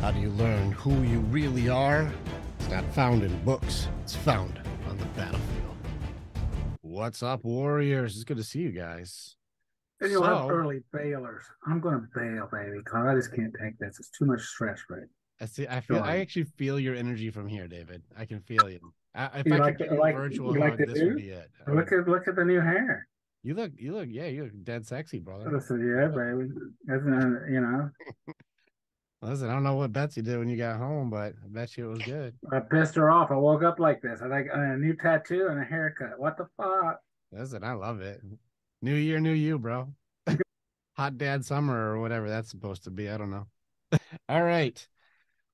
How do you learn who you really are? It's not found in books. It's found on the battlefield. What's up, Warriors? It's good to see you guys. And you'll have So, early bailers. I'm going to bail, baby, because I just can't take this. It's too much stress, right? I Jordan, actually feel your energy from here, David. I can feel you. If you I could like give the, you a like virtual you like hug, the this would new? be it. I would. Look at the new hair. Yeah, you look dead sexy, brother. I said, You yeah, look. baby. Isn't Listen, I don't know what Betsy did when you got home, but I bet you it was good. I pissed her off. I woke up like this. I like a new tattoo and a haircut. What the fuck? Listen, I love it. New year, new you, bro. Hot dad summer or whatever that's supposed to be. I don't know. All right.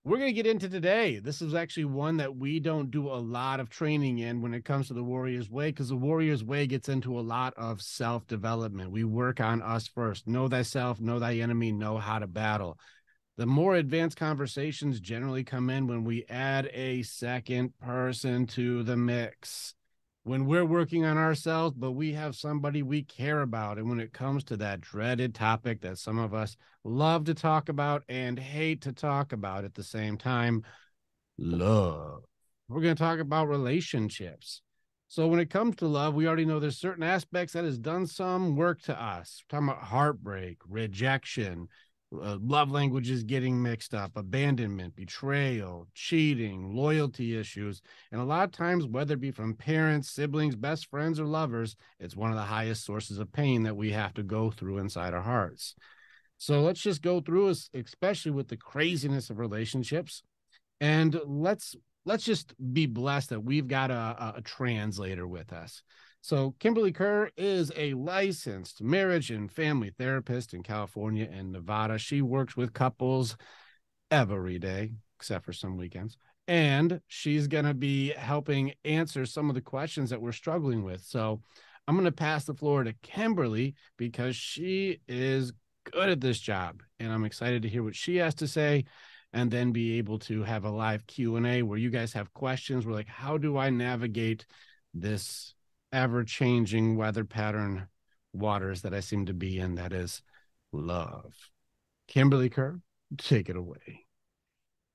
We're going to get into today. This is actually one that we don't do a lot of training in when it comes to the Warrior's Way, because the Warrior's Way gets into a lot of self development. We work on us first. Know thyself, know thy enemy, know how to battle. The more advanced conversations generally come in when we add a second person to the mix. When we're working on ourselves, but we have somebody we care about. And when it comes to that dreaded topic that some of us love to talk about and hate to talk about at the same time, love. We're going to talk about relationships. So when it comes to love, we already know there's certain aspects that has done some work to us. We're talking about heartbreak, rejection, love languages getting mixed up, abandonment, betrayal, cheating, loyalty issues. And a lot of times, whether it be from parents, siblings, best friends, or lovers, it's one of the highest sources of pain that we have to go through inside our hearts. So let's just go through, especially with the craziness of relationships, and let's just be blessed that we've got a translator with us. So Kimberly Kerr is a licensed marriage and family therapist in California and Nevada. She works with couples every day, except for some weekends. And she's going to be helping answer some of the questions that we're struggling with. So I'm going to pass the floor to Kimberly because she is good at this job. And I'm excited to hear what she has to say and then be able to have a live Q&A where you guys have questions. We're like, how do I navigate this ever-changing weather pattern waters that I seem to be in? That is love. Kimberly Kerr, take it away.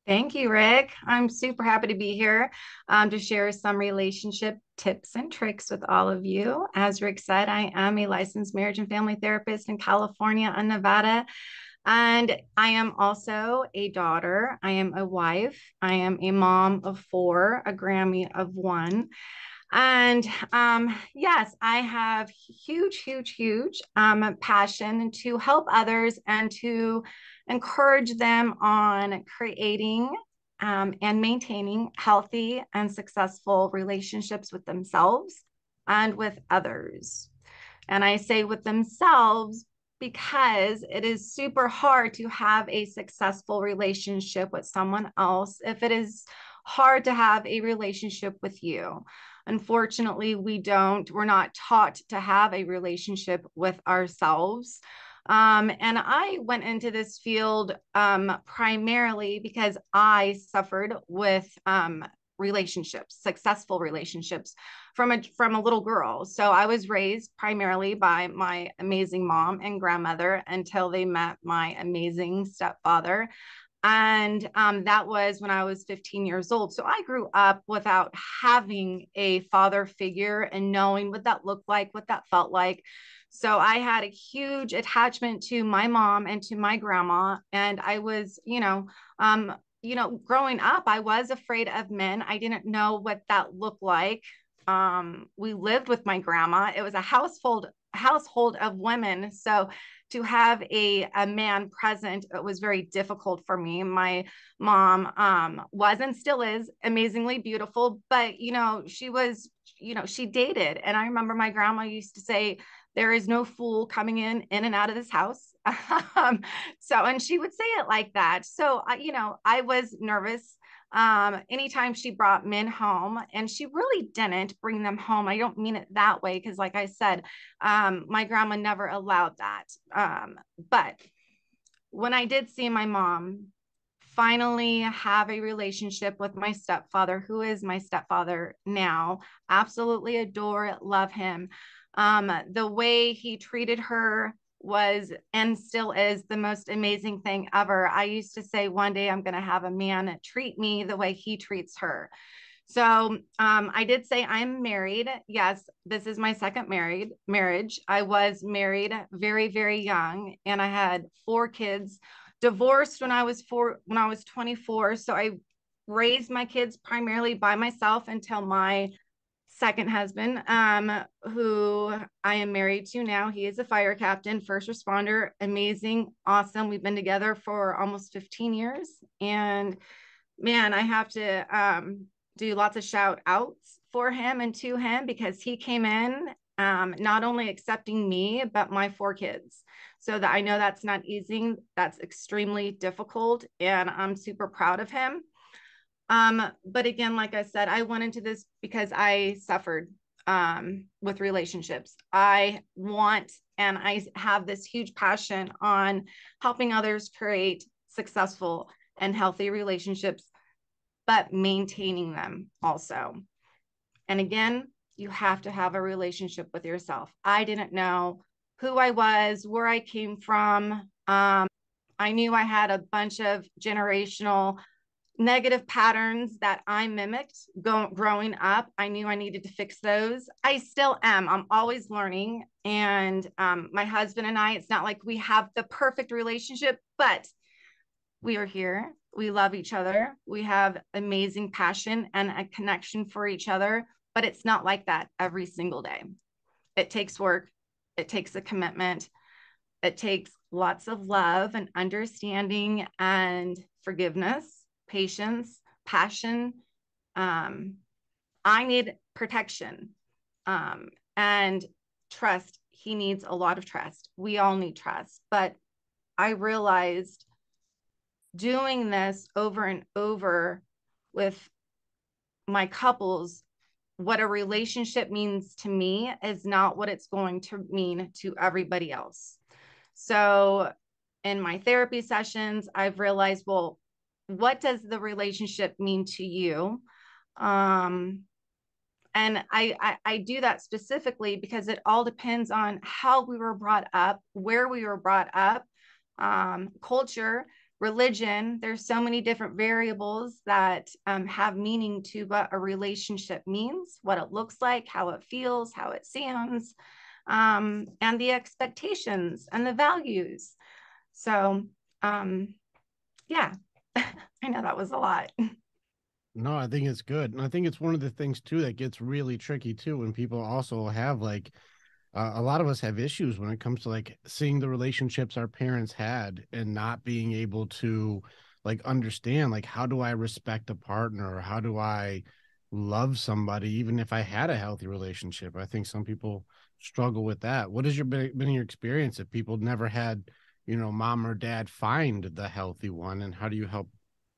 Thank you, Rick. I'm super happy to be here to share some relationship tips and tricks with all of you. As Rick said, I am a licensed marriage and family therapist in California and Nevada. And I am also a daughter. I am a wife. I am a mom of four, a Grammy of one. And yes, I have huge passion to help others and to encourage them on creating and maintaining healthy and successful relationships with themselves and with others. And I say with themselves because it is super hard to have a successful relationship with someone else if it is hard to have a relationship with you. Unfortunately, we're not taught to have a relationship with ourselves. And I went into this field primarily because I suffered with relationships, successful relationships from a little girl. So I was raised primarily by my amazing mom and grandmother until they met my amazing stepfather. And that was when I was 15 years old. So I grew up without having a father figure and knowing what that looked like, what that felt like. So I had a huge attachment to my mom and to my grandma. And I was, growing up, I was afraid of men. I didn't know what that looked like. We lived with my grandma. It was a household of women. So to have a man present, it was very difficult for me. My mom was and still is amazingly beautiful, but she was, she dated. And I remember my grandma used to say, there is no fool coming in and out of this house. And she would say it like that. So, I was nervous anytime she brought men home, and she really didn't bring them home. I don't mean it that way because, like I said, my grandma never allowed that. But when I did see my mom finally have a relationship with my stepfather, who is my stepfather now, absolutely adore, love him. The way he treated her was and still is the most amazing thing ever. I used to say one day I'm going to have a man treat me the way he treats her. So I did say I'm married. Yes, this is my second marriage. I was married very, very young, and I had 4 kids. Divorced when I was 24. So I raised my kids primarily by myself until my second husband, who I am married to now. He is a fire captain, first responder, amazing, awesome. We've been together for almost 15 years. And man, I have to do lots of shout outs for him and to him, because he came in not only accepting me, but my 4 kids. So that I know that's not easy. That's extremely difficult. And I'm super proud of him. But again, like I said, I went into this because I suffered with relationships. I want and I have this huge passion on helping others create successful and healthy relationships, but maintaining them also. And again, you have to have a relationship with yourself. I didn't know who I was, where I came from. I knew I had a bunch of generational negative patterns that I mimicked growing up. I knew I needed to fix those. I still am. I'm always learning. And my husband and I, it's not like we have the perfect relationship, but we are here. We love each other. We have amazing passion and a connection for each other, but it's not like that every single day. It takes work. It takes a commitment. It takes lots of love and understanding and forgiveness, patience, passion. I need protection and trust. He needs a lot of trust. We all need trust. But I realized doing this over and over with my couples, what a relationship means to me is not what it's going to mean to everybody else. So in my therapy sessions, I've realized, well, what does the relationship mean to you? And I do that specifically because it all depends on how we were brought up, where we were brought up, culture, religion. There's so many different variables that have meaning to what a relationship means, what it looks like, how it feels, how it sounds, and the expectations and the values. So, yeah, I know that was a lot. No, I think it's good. And I think it's one of the things too that gets really tricky too when people also have like a lot of us have issues when it comes to like seeing the relationships our parents had and not being able to like understand like how do I respect a partner or how do I love somebody even if I had a healthy relationship. I think some people struggle with that. What has been your experience if people never had, you know, mom or dad find the healthy one, and how do you help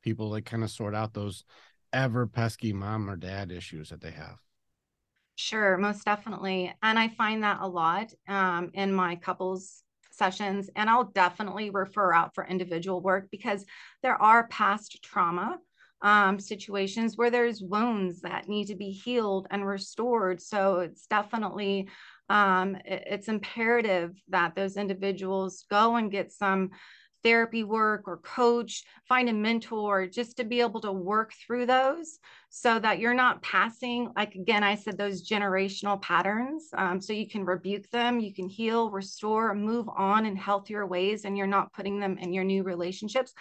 people like kind of sort out those ever pesky mom or dad issues that they have? Sure, most definitely. And I find that a lot in my couples sessions. And I'll definitely refer out for individual work because there are past trauma situations where there's wounds that need to be healed and restored. So it's definitely it's imperative that those individuals go and get some therapy work or coach, find a mentor just to be able to work through those so that you're not passing, like, again, I said, those generational patterns. So you can rebuke them, you can heal, restore, move on in healthier ways, and you're not putting them in your new relationships.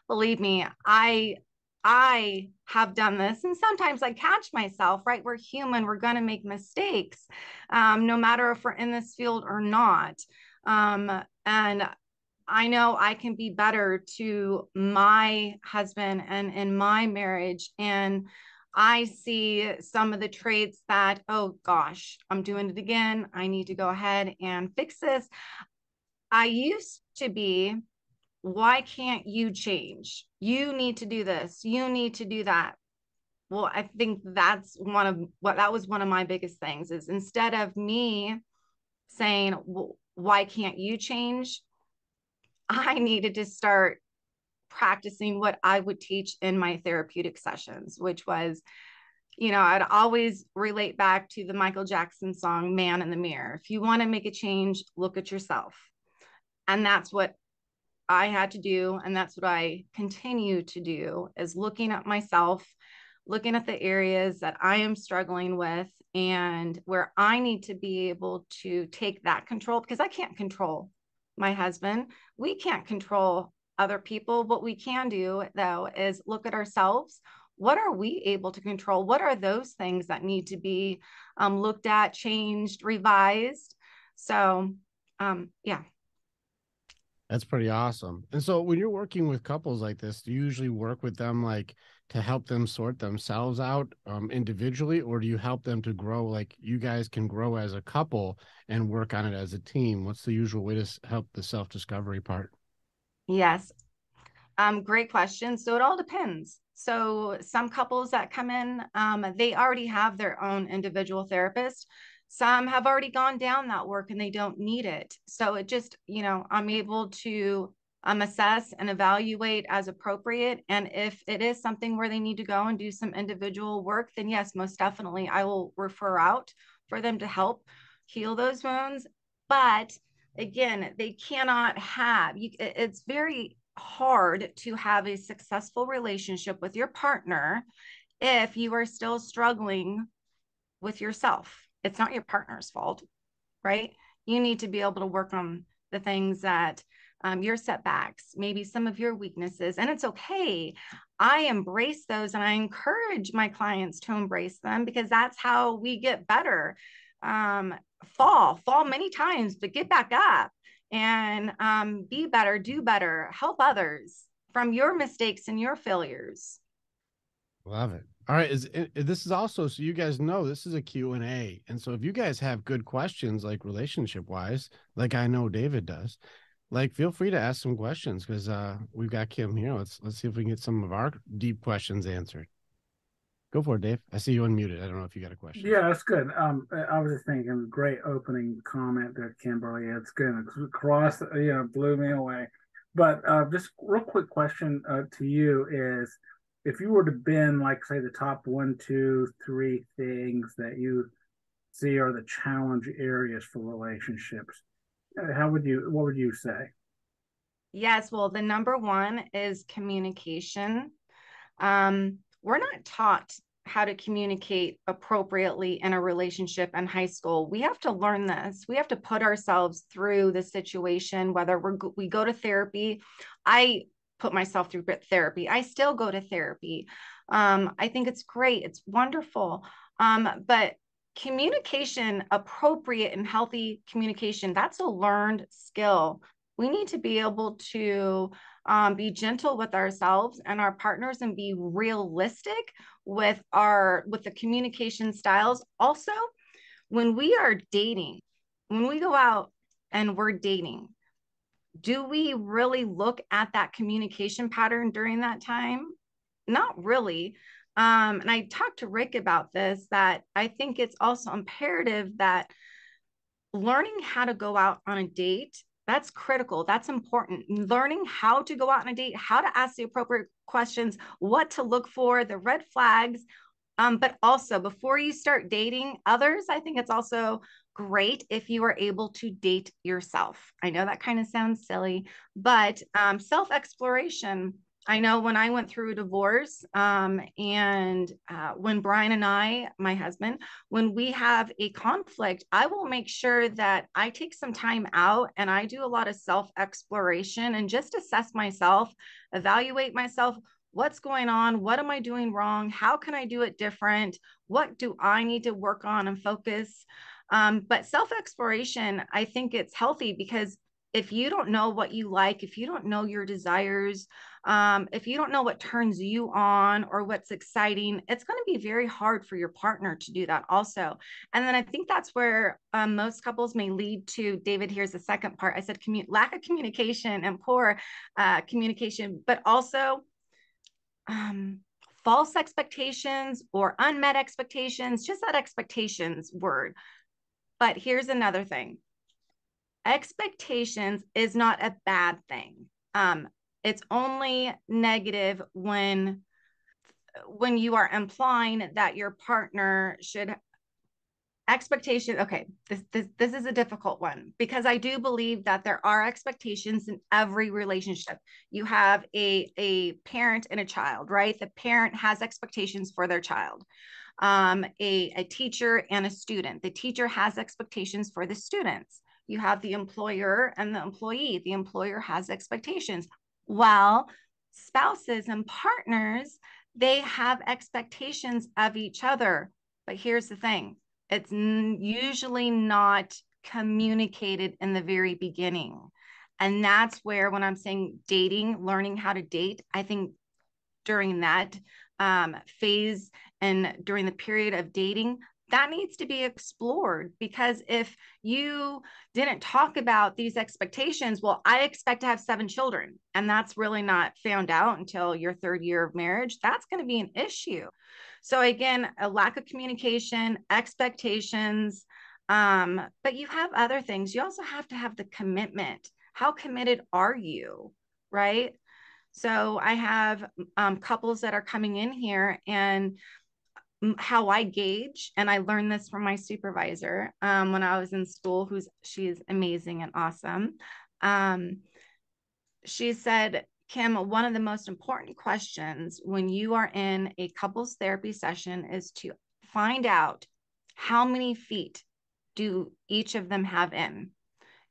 Believe me, I have done this, and sometimes I catch myself, right? We're human, we're going to make mistakes, no matter if we're in this field or not. And I know I can be better to my husband and in my marriage. And I see some of the traits that, oh gosh, I'm doing it again. I need to go ahead and fix this. I used to be, why can't you change? You need to do this. You need to do that. Well, I think that was one of my biggest things is instead of me saying, well, why can't you change? I needed to start practicing what I would teach in my therapeutic sessions, which was, you know, I'd always relate back to the Michael Jackson song, Man in the Mirror. If you want to make a change, look at yourself. And that's what I had to do. And that's what I continue to do, is looking at myself, looking at the areas that I am struggling with and where I need to be able to take that control, because I can't control my husband. We can't control other people. What we can do, though, is look at ourselves. What are we able to control? What are those things that need to be looked at, changed, revised? So, yeah. That's pretty awesome. And so when you're working with couples like this, do you usually work with them like to help them sort themselves out individually, or do you help them to grow, like you guys can grow as a couple and work on it as a team? What's the usual way to help the self-discovery part? Yes. Great question. So it all depends. So some couples that come in, they already have their own individual therapist. Some have already gone down that work and they don't need it. So it just, I'm able to assess and evaluate as appropriate. And if it is something where they need to go and do some individual work, then yes, most definitely I will refer out for them to help heal those wounds. But again, they cannot have, it's very hard to have a successful relationship with your partner if you are still struggling with yourself. It's not your partner's fault, right? You need to be able to work on the things that your setbacks, maybe some of your weaknesses, and it's okay. I embrace those and I encourage my clients to embrace them, because that's how we get better. Fall many times, but get back up and be better, do better, help others from your mistakes and your failures. Love it. All right, this is also, so you guys know, this is a Q&A. And so if you guys have good questions, like relationship wise, like I know David does, like feel free to ask some questions, because we've got Kim here. Let's see if we can get some of our deep questions answered. Go for it, Dave. I see you unmuted. I don't know if you got a question. Yeah, that's good. I was just thinking, great opening comment there, Kimberly. It's good. Cross, blew me away. But just real quick question to you is, if you were to bin, like, say, the top one, two, three things that you see are the challenge areas for relationships, what would you say? Yes, well, the number one is communication. We're not taught how to communicate appropriately in a relationship in high school. We have to learn this. We have to put ourselves through the situation, whether we go to therapy. I put myself through therapy. I still go to therapy. I think it's great. It's wonderful. But communication, appropriate and healthy communication, that's a learned skill. We need to be able to be gentle with ourselves and our partners and be realistic with the communication styles. Also, when we are dating, when we go out and we're dating, do we really look at that communication pattern during that time? Not really. And I talked to Rick about this, that I think it's also imperative that learning how to go out on a date, that's critical. That's important. Learning how to go out on a date, how to ask the appropriate questions, what to look for, the red flags. But also, before you start dating others, I think it's also great if you are able to date yourself. I know that kind of sounds silly, but self-exploration. I know when I went through a divorce, and when Brian and I, my husband, when we have a conflict, I will make sure that I take some time out and I do a lot of self-exploration and just assess myself, evaluate myself. What's going on? What am I doing wrong? How can I do it different? What do I need to work on and focus? But self-exploration, I think it's healthy, because if you don't know what you like, if you don't know your desires, if you don't know what turns you on or what's exciting, it's going to be very hard for your partner to do that also. And then I think that's where most couples may lead to, David, here's the second part. I said lack of communication and poor communication, but also false expectations or unmet expectations, just that expectations word. But here's another thing. Expectations is not a bad thing. It's only negative when you are implying that your partner should expectation. Okay, this is a difficult one because I do believe that there are expectations in every relationship. You have a parent and a child, right? The parent has expectations for their child. A teacher and a student. The teacher has expectations for the students. You have the employer and the employee. The employer has expectations. While spouses and partners, they have expectations of each other. But here's the thing, it's usually not communicated in the very beginning. And that's where, when I'm saying dating, learning how to date, I think during that phase and during the period of dating, that needs to be explored. Because if you didn't talk about these expectations, well, I expect to have 7 children, and that's really not found out until your 3rd year of marriage, that's going to be an issue. So again, a lack of communication, expectations, but you have other things. You also have to have the commitment. How committed are you, right? So I have couples that are coming in here, and how I gauge, and I learned this from my supervisor when I was in school, she's amazing and awesome. She said, Kim, one of the most important questions when you are in a couples therapy session is to find out how many feet do each of them have in.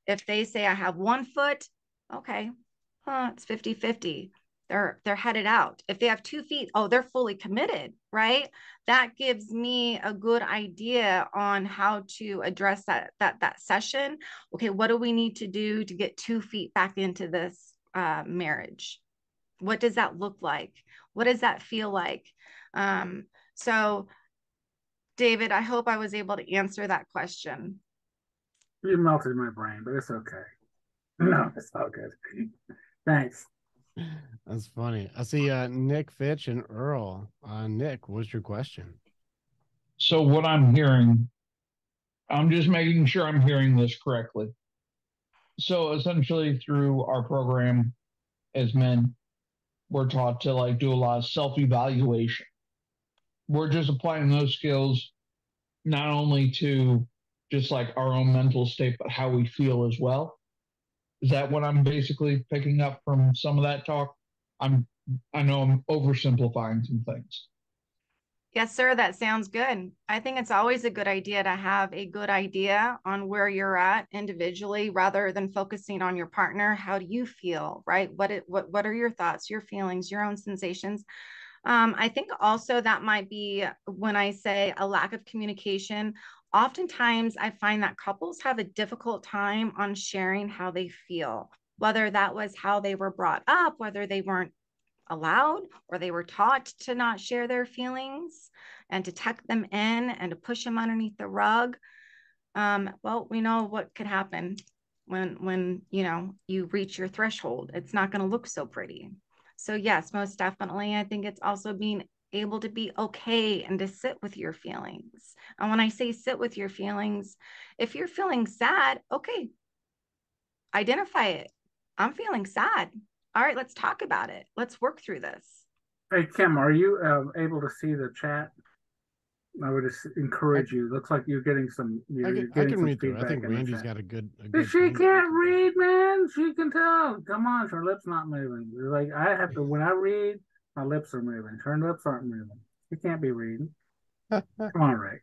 If they say I have 1 foot, okay, it's 50-50. They're headed out. If they have 2 feet, oh, they're fully committed, right? That gives me a good idea on how to address that session. Okay, what do we need to do to get 2 feet back into this marriage? What does that look like? What does that feel like? So, David, I hope I was able to answer that question. You melted my brain, but it's okay. No, it's all good. Thanks. That's funny. I see Nick Fitch and Earl. Nick, what's your question? So what I'm hearing, I'm just making sure I'm hearing this correctly. So essentially through our program as men, we're taught to like do a lot of self-evaluation. We're just applying those skills not only to just like our own mental state, but how we feel as well. Is that what I'm basically picking up from some of that talk? I know I'm oversimplifying some things. Yes, sir. That sounds good. I think it's always a good idea to have a good idea on where you're at individually rather than focusing on your partner. How do you feel, right? What are your thoughts, your feelings, your own sensations? I think also that might be when I say a lack of communication. Oftentimes, I find that couples have a difficult time on sharing how they feel, whether that was how they were brought up, whether they weren't allowed or they were taught to not share their feelings and to tuck them in and to push them underneath the rug. Well, we know what could happen when you reach your threshold. It's not going to look so pretty. So yes, most definitely. I think it's also being able to be okay and to sit with your feelings. And when I say sit with your feelings, if you're feeling sad, okay, identify it. I'm feeling sad. All right, let's talk about it. Let's work through this. Hey, Kim, are you able to see the chat? I would just encourage you. Looks like you're getting some. You're I getting can some read through it. I feedback think in the Randy's chat. got a good. She can't read, man. She can tell. Come on, her lips not moving. Like I have to when I read, my lips are moving. Her lips aren't moving. She can't be reading. Come on, Ray.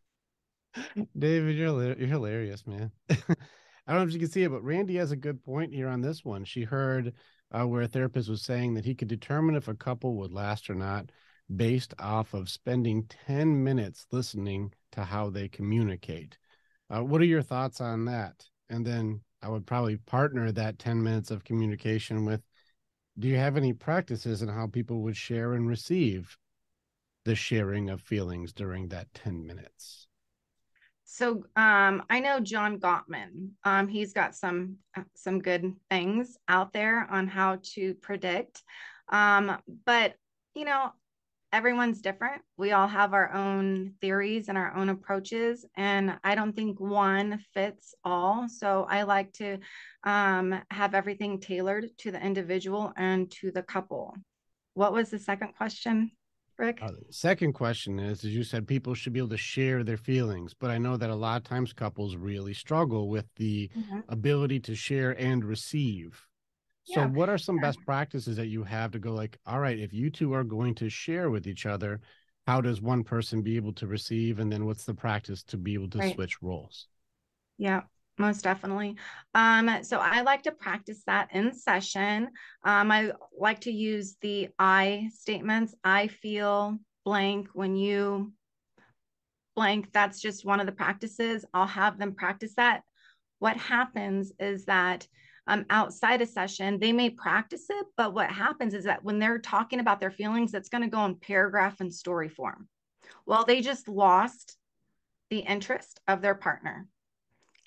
David, you're hilarious, man. I don't know if you can see it, but Randy has a good point here on this one. She heard where a therapist was saying that he could determine if a couple would last or not based off of spending 10 minutes listening to how they communicate. What are your thoughts on that? And then I would probably partner that 10 minutes of communication with, do you have any practices in how people would share and receive the sharing of feelings during that 10 minutes? So I know John Gottman. He's got some good things out there on how to predict. But everyone's different. We all have our own theories and our own approaches, and I don't think one fits all. So I like to have everything tailored to the individual and to the couple. What was the second question? Rick? Second question is, as you said, people should be able to share their feelings, but I know that a lot of times couples really struggle with the ability to share and receive. So Yeah. what are some best practices that you have to go like, all right, if you two are going to share with each other, how does one person be able to receive? And then what's the practice to be able to switch roles? Yeah, most definitely. So I like to practice that in session. I like to use the I statements. I feel blank when you blank. That's just one of the practices. I'll have them practice that. What happens is that outside a session, they may practice it, but what happens is that when they're talking about their feelings, it's going to go in paragraph and story form. Well, they just lost the interest of their partner.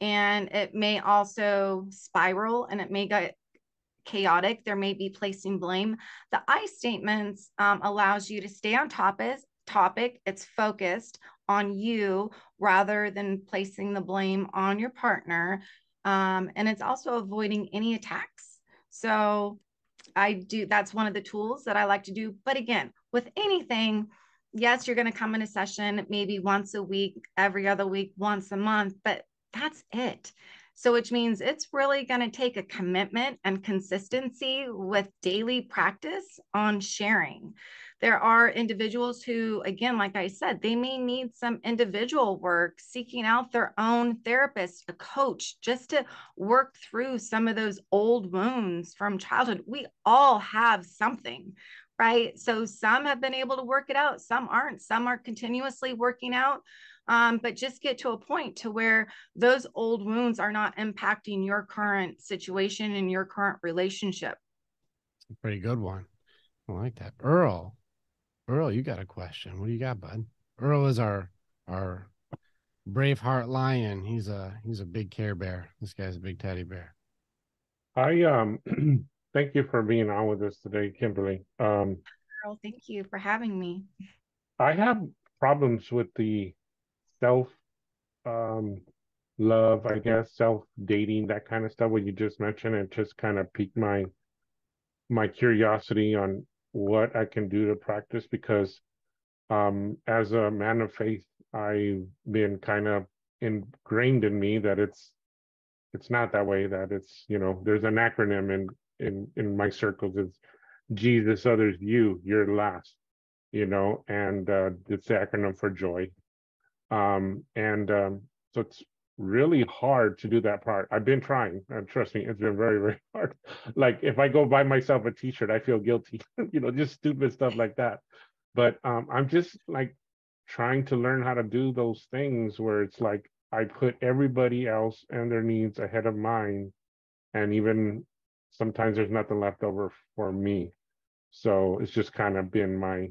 And it may also spiral and it may get chaotic. There may be placing blame. The I statements allows you to stay on topic. It's focused on you rather than placing the blame on your partner. And it's also avoiding any attacks. So that's one of the tools that I like to do. But again, with anything, yes, you're going to come in a session maybe once a week, every other week, once a month, but that's it. So, which means it's really going to take a commitment and consistency with daily practice on sharing. There are individuals who, again, like I said, they may need some individual work, seeking out their own therapist, a coach, just to work through some of those old wounds from childhood. We all have something, right? So some have been able to work it out, some aren't, some are continuously working out. But just get to a point to where those old wounds are not impacting your current situation and your current relationship. A pretty good one. I like that. Earl, you got a question. What do you got, bud? Earl is our Braveheart lion. He's a big Care Bear. This guy's a big teddy bear. I thank you for being on with us today, Kimberly. Earl, thank you for having me. I have problems with the self love, I guess, self dating, that kind of stuff. What you just mentioned, it just kind of piqued my curiosity on what I can do to practice because as a man of faith, I've been kind of ingrained in me that it's not that way, that it's, there's an acronym in my circles. It's Jesus, others, you're last, and it's the acronym for joy. So it's really hard to do that part. I've been trying, and trust me, it's been very, very hard. Like if I go buy myself a t-shirt, I feel guilty, just stupid stuff like that. But I'm just like trying to learn how to do those things where it's like I put everybody else and their needs ahead of mine. And even sometimes there's nothing left over for me. So it's just kind of been my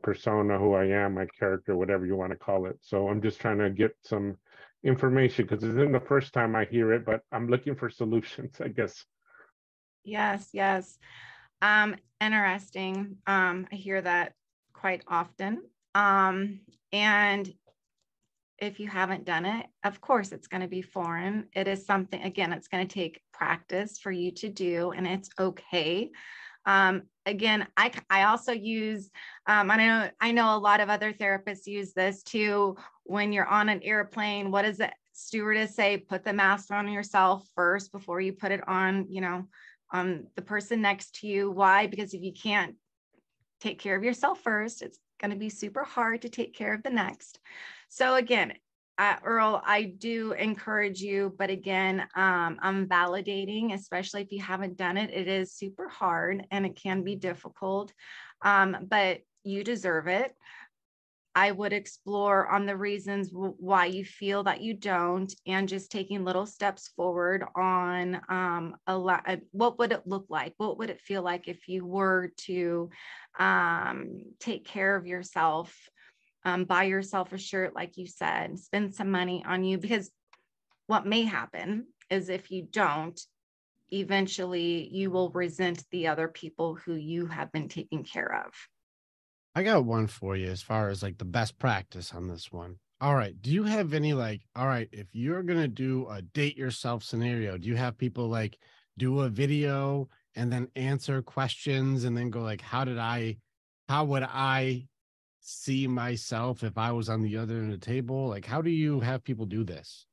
persona, who I am, my character, whatever you want to call it. So I'm just trying to get some information because it's in the first time I hear it, but I'm looking for solutions, I guess. Yes. Interesting. I hear that quite often. And if you haven't done it, of course, it's going to be foreign. It is something, again, it's going to take practice for you to do, and it's okay. Again, I also use, I know a lot of other therapists use this too. When you're on an airplane, what does the stewardess say? Put the mask on yourself first before you put it on, on the person next to you. Why? Because if you can't take care of yourself first, it's going to be super hard to take care of the next. So again, Earl, I do encourage you, but again, I'm validating, especially if you haven't done it. It is super hard and it can be difficult, but you deserve it. I would explore on the reasons why you feel that you don't, and just taking little steps forward on what would it look like? What would it feel like if you were to take care of yourself? Buy yourself a shirt, like you said, spend some money on you, because what may happen is if you don't, eventually you will resent the other people who you have been taking care of. I got one for you as far as like the best practice on this one. All right. Do you have any all right, if you're going to do a date yourself scenario, do you have people do a video and then answer questions and then go how did I how would I see myself if I was on the other end of the table? Like, how do you have people do this?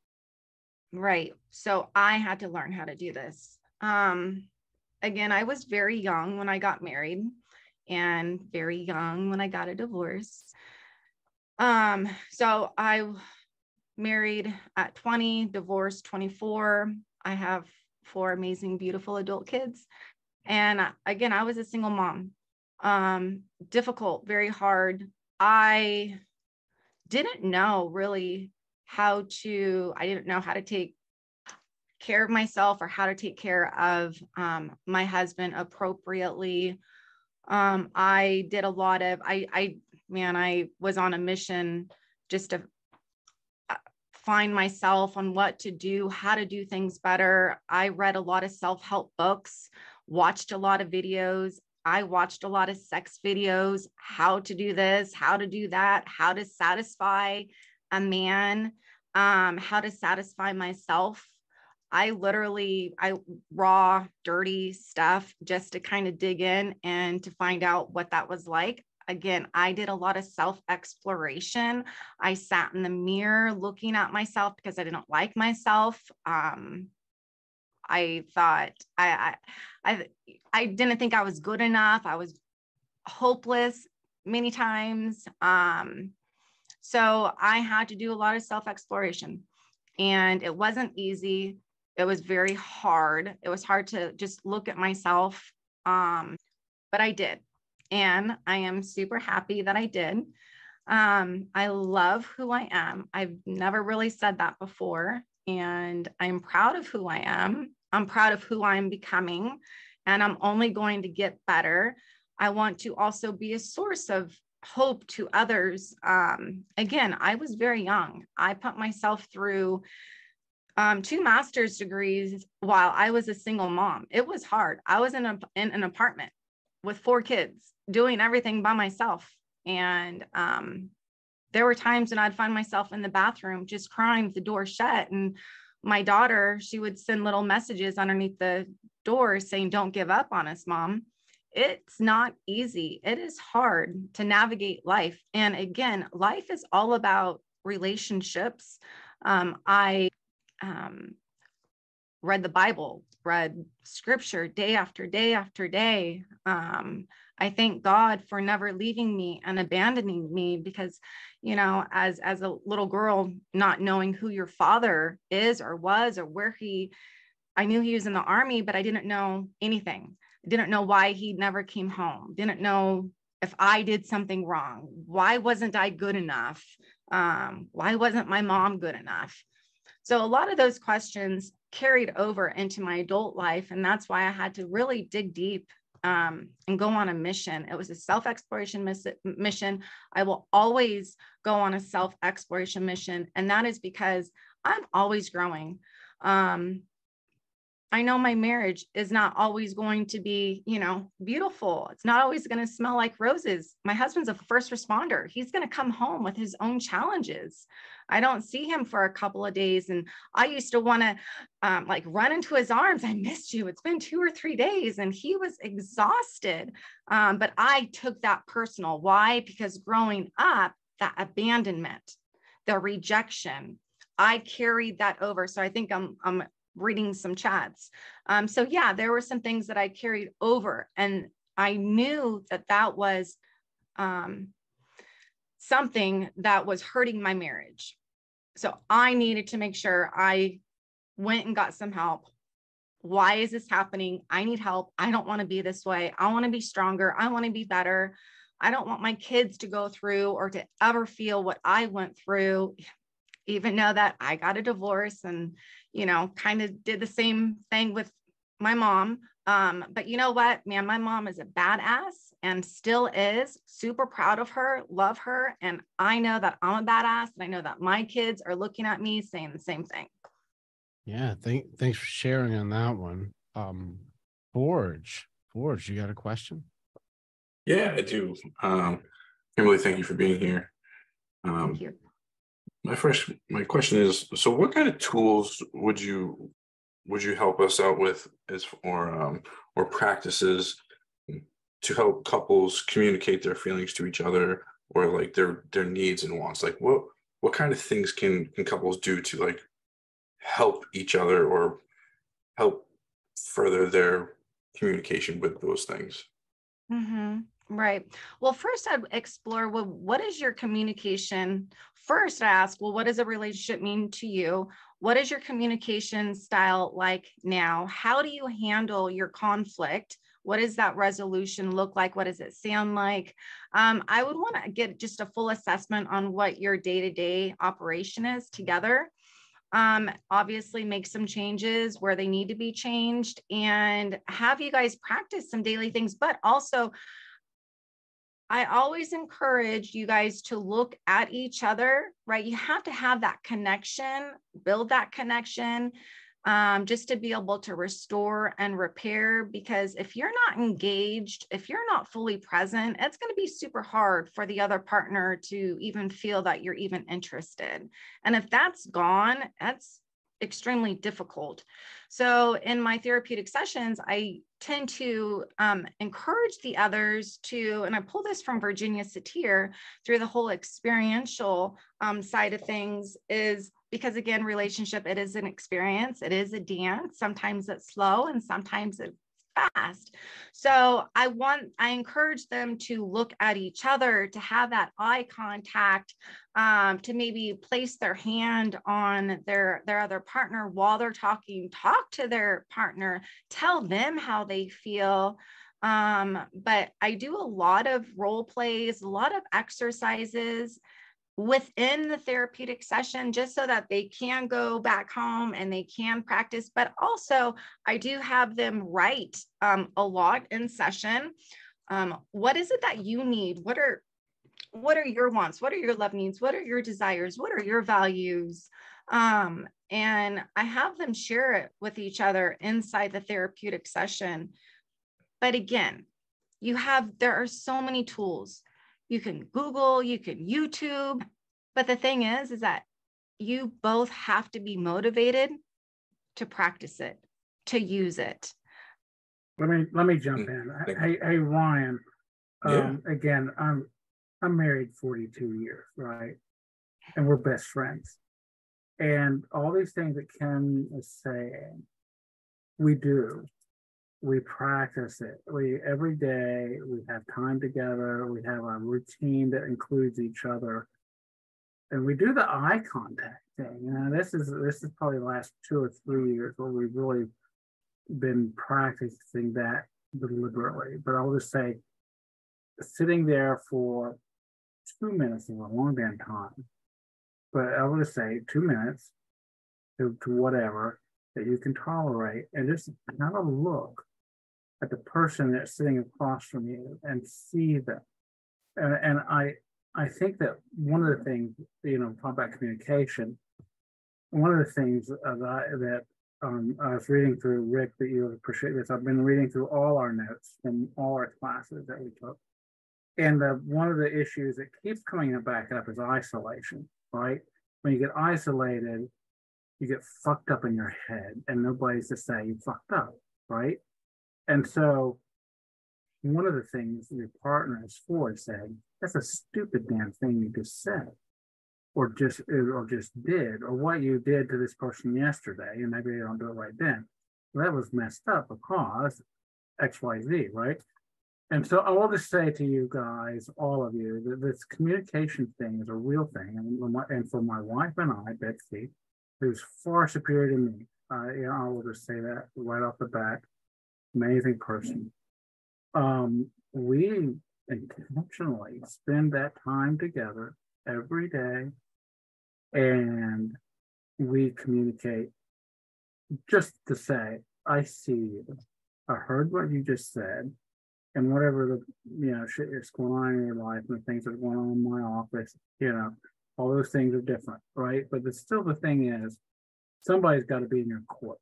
Right. So I had to learn how to do this. Again, I was very young when I got married and very young when I got a divorce. So I married at 20, divorced 24. I have 4 amazing, beautiful adult kids. And again, I was a single mom. Difficult, very hard. I didn't know really I didn't know how to take care of myself or how to take care of my husband appropriately. I did a lot of, I was on a mission just to find myself on what to do, how to do things better. I read a lot of self-help books, watched a lot of videos. I watched a lot of sex videos, how to do this, how to do that, how to satisfy a man, how to satisfy myself. I raw, dirty stuff just to kind of dig in and to find out what that was like. Again, I did a lot of self-exploration. I sat in the mirror looking at myself because I didn't like myself. I thought I didn't think I was good enough. I was hopeless many times. So I had to do a lot of self-exploration, and it wasn't easy. It was very hard. It was hard to just look at myself. But I did. And I am super happy that I did. I love who I am. I've never really said that before. And I'm proud of who I am. I'm proud of who I'm becoming. And I'm only going to get better. I want to also be a source of hope to others. Again, I was very young. I put myself through 2 master's degrees while I was a single mom. It was hard. I was in an apartment with 4 kids doing everything by myself. And there were times when I'd find myself in the bathroom just crying with the door shut. And my daughter, she would send little messages underneath the door saying, "Don't give up on us, Mom." It's not easy. It is hard to navigate life. And again, life is all about relationships. I read the Bible, read scripture day after day after day. I thank God for never leaving me and abandoning me, because, as a little girl, not knowing who your father is or was, or I knew he was in the army, but I didn't know anything. I didn't know why he never came home. Didn't know if I did something wrong. Why wasn't I good enough? Why wasn't my mom good enough? So a lot of those questions carried over into my adult life. And that's why I had to really dig deep and go on a mission. It was a self-exploration mission. I will always go on a self-exploration mission. And that is because I'm always growing. I know my marriage is not always going to be, beautiful. It's not always going to smell like roses. My husband's a first responder. He's going to come home with his own challenges. I don't see him for a couple of days. And I used to want to run into his arms. "I missed you. It's been 2 or 3 days." And he was exhausted. But I took that personal. Why? Because growing up, that abandonment, the rejection, I carried that over. So I think I'm reading some chats. So yeah, there were some things that I carried over, and I knew that was something that was hurting my marriage. So I needed to make sure I went and got some help. Why is this happening? I need help. I don't want to be this way. I want to be stronger. I want to be better. I don't want my kids to go through or to ever feel what I went through, even though that I got a divorce and, kind of did the same thing with my mom. But you know what, man, my mom is a badass and still is. Super proud of her, love her. And I know that I'm a badass, and I know that my kids are looking at me saying the same thing. Yeah. Thanks for sharing on that one. Forge, you got a question? Yeah, I do. Kimberly, thank you for being here. Thank you. My question is, so what kind of tools would you help us out with or practices to help couples communicate their feelings to each other, or like their needs and wants? Like what kind of things can couples do to like help each other or help further their communication with those things? Mm-hmm. Right. Well, first I'd explore, well, what is your communication? First, I ask, well, what does a relationship mean to you? What is your communication style like now? How do you handle your conflict? What does that resolution look like? What does it sound like? I would want to get just a full assessment on what your day-to-day operation is together. Obviously make some changes where they need to be changed, and have you guys practice some daily things. But also, I always encourage you guys to look at each other, right? You have to have that connection, build that connection, just to be able to restore and repair. Because if you're not engaged, if you're not fully present, it's going to be super hard for the other partner to even feel that you're even interested. And if that's gone, that's extremely difficult. So in my therapeutic sessions, I tend to encourage the others to, and I pull this from Virginia Satir through the whole experiential side of things, is because again, relationship, it is an experience, it is a dance. Sometimes it's slow and sometimes it's fast. So I encourage them to look at each other, to have that eye contact, to maybe place their hand on their other partner while they're talking, talk to their partner, tell them how they feel. But I do a lot of role plays, a lot of exercises within the therapeutic session, just so that they can go back home and they can practice. But also I do have them write a lot in session. What is it that you need? What are your wants? What are your love needs? What are your desires? What are your values? And I have them share it with each other inside the therapeutic session. But again, there are so many tools. You can Google, you can YouTube, but the thing is that you both have to be motivated to practice it, to use it. Let me jump in. Hey Ryan. Yeah. Again, I'm married 42 years, right? And we're best friends. And all these things that Kim is saying, we do. We practice it. Every day we have time together. We have a routine that includes each other, and we do the eye contact thing. This is probably the last 2 or 3 years where we've really been practicing that deliberately. But I'll just say, sitting there for 2 minutes is a long damn time. But I will just say 2 minutes to whatever that you can tolerate, and just have a look at the person that's sitting across from you and see them. And I think that one of the things, talk about communication, one of the things that I was reading through, Rick, that you appreciate this. I've been reading through all our notes from all our classes that we took. And one of the issues that keeps coming back up is isolation, right? When you get isolated, you get fucked up in your head and nobody's to say you fucked up, right? And so one of the things your partner is for is saying, that's a stupid damn thing you just said, or just did, or what you did to this person yesterday, and maybe you don't do it right then. Well, that was messed up because XYZ, right? And so I will just say to you guys, all of you, that this communication thing is a real thing. And for my wife and I, Betsy, who's far superior to me, I will just say that right off the bat, amazing person. We intentionally spend that time together every day, and we communicate just to say, I see you. I heard what you just said. And whatever the shit that's going on in your life and the things that are going on in my office, all those things are different, right? But still the thing is, somebody's got to be in your court.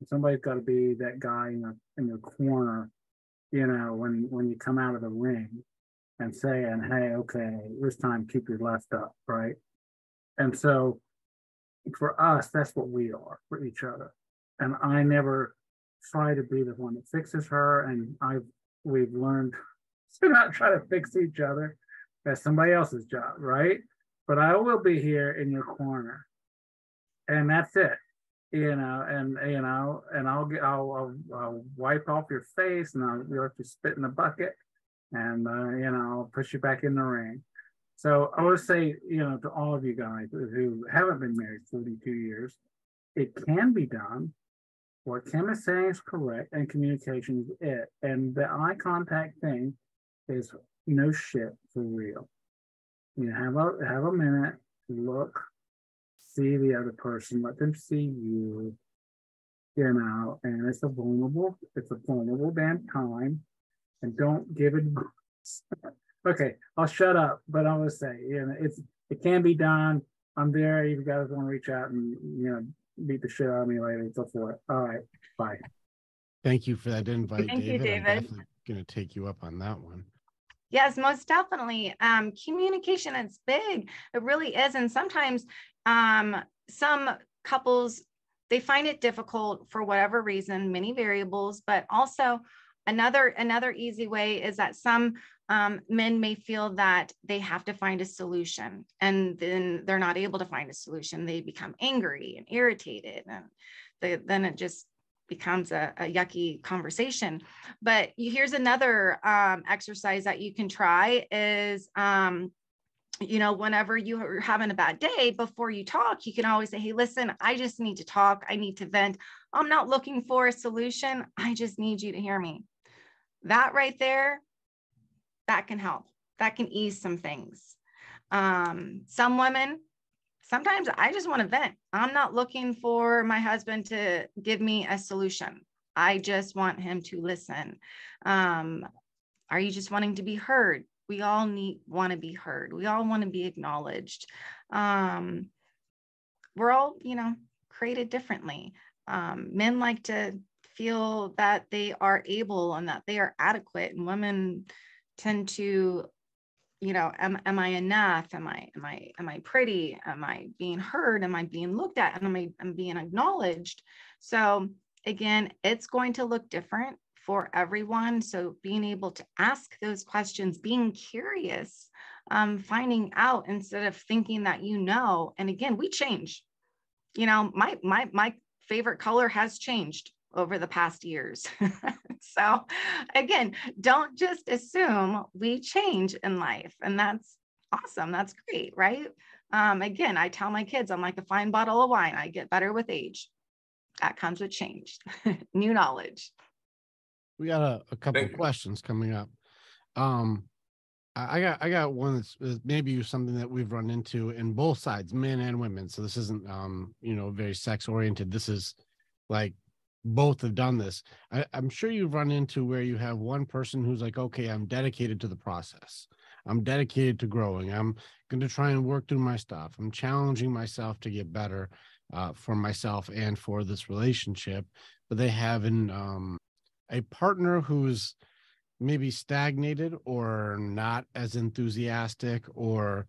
Somebody's got to be that guy in the corner, when you come out of the ring and saying, hey, okay, this time keep your left up, right? And so for us, that's what we are for each other. And I never try to be the one that fixes her. And I've we've learned to not try to fix each other. That's somebody else's job, right? But I will be here in your corner, and that's it. And I'll wipe off your face, and I'll let you spit in the bucket, and I'll push you back in the ring. So I would say, to all of you guys who haven't been married 42 years, it can be done. What Kim is saying is correct, and communication is it. And the eye contact thing is no shit for real. Have a minute to look, see the other person, let them see you, and it's a vulnerable damn time, and don't give it. Okay, I'll shut up, but I will say, it can be done. I'm there. You guys want to reach out and beat the shit out of me later. Go for it. All right, bye. Thank you for that invite, Thank you, David. I'm David. definitely going to take you up on that one. Yes, most definitely. Communication, it's big. It really is. And sometimes some couples, they find it difficult for whatever reason, many variables, but also another easy way is that some men may feel that they have to find a solution, and then they're not able to find a solution. They become angry and irritated, and then it just becomes a yucky conversation. But here's another exercise that you can try is, whenever you're having a bad day, before you talk, you can always say, hey, listen, I just need to talk. I need to vent. I'm not looking for a solution. I just need you to hear me. That right there, that can help. That can ease some things. Some women, sometimes I just want to vent. I'm not looking for my husband to give me a solution. I just want him to listen. Are you just wanting to be heard? We all want to be heard. We all want to be acknowledged. We're all, created differently. Men like to feel that they are able and that they are adequate, and women tend to, am I enough? Am I pretty? Am I being heard? Am I being looked at? And am I being acknowledged? So again, it's going to look different for everyone. So being able to ask those questions, being curious, finding out instead of thinking that and again, we change. My favorite color has changed over the past years. So again, don't just assume. We change in life, and that's awesome. That's great, right? Again, I tell my kids, I'm like a fine bottle of wine. I get better with age. That comes with change, new knowledge. We got a couple of questions coming up. I got one that's maybe something that we've run into in both sides, men and women. So this isn't very sex oriented. This is like both have done this. I'm sure you've run into where you have one person who's like, okay, I'm dedicated to the process. I'm dedicated to growing. I'm going to try and work through my stuff. I'm challenging myself to get better for myself and for this relationship. But they have a partner who's maybe stagnated or not as enthusiastic, or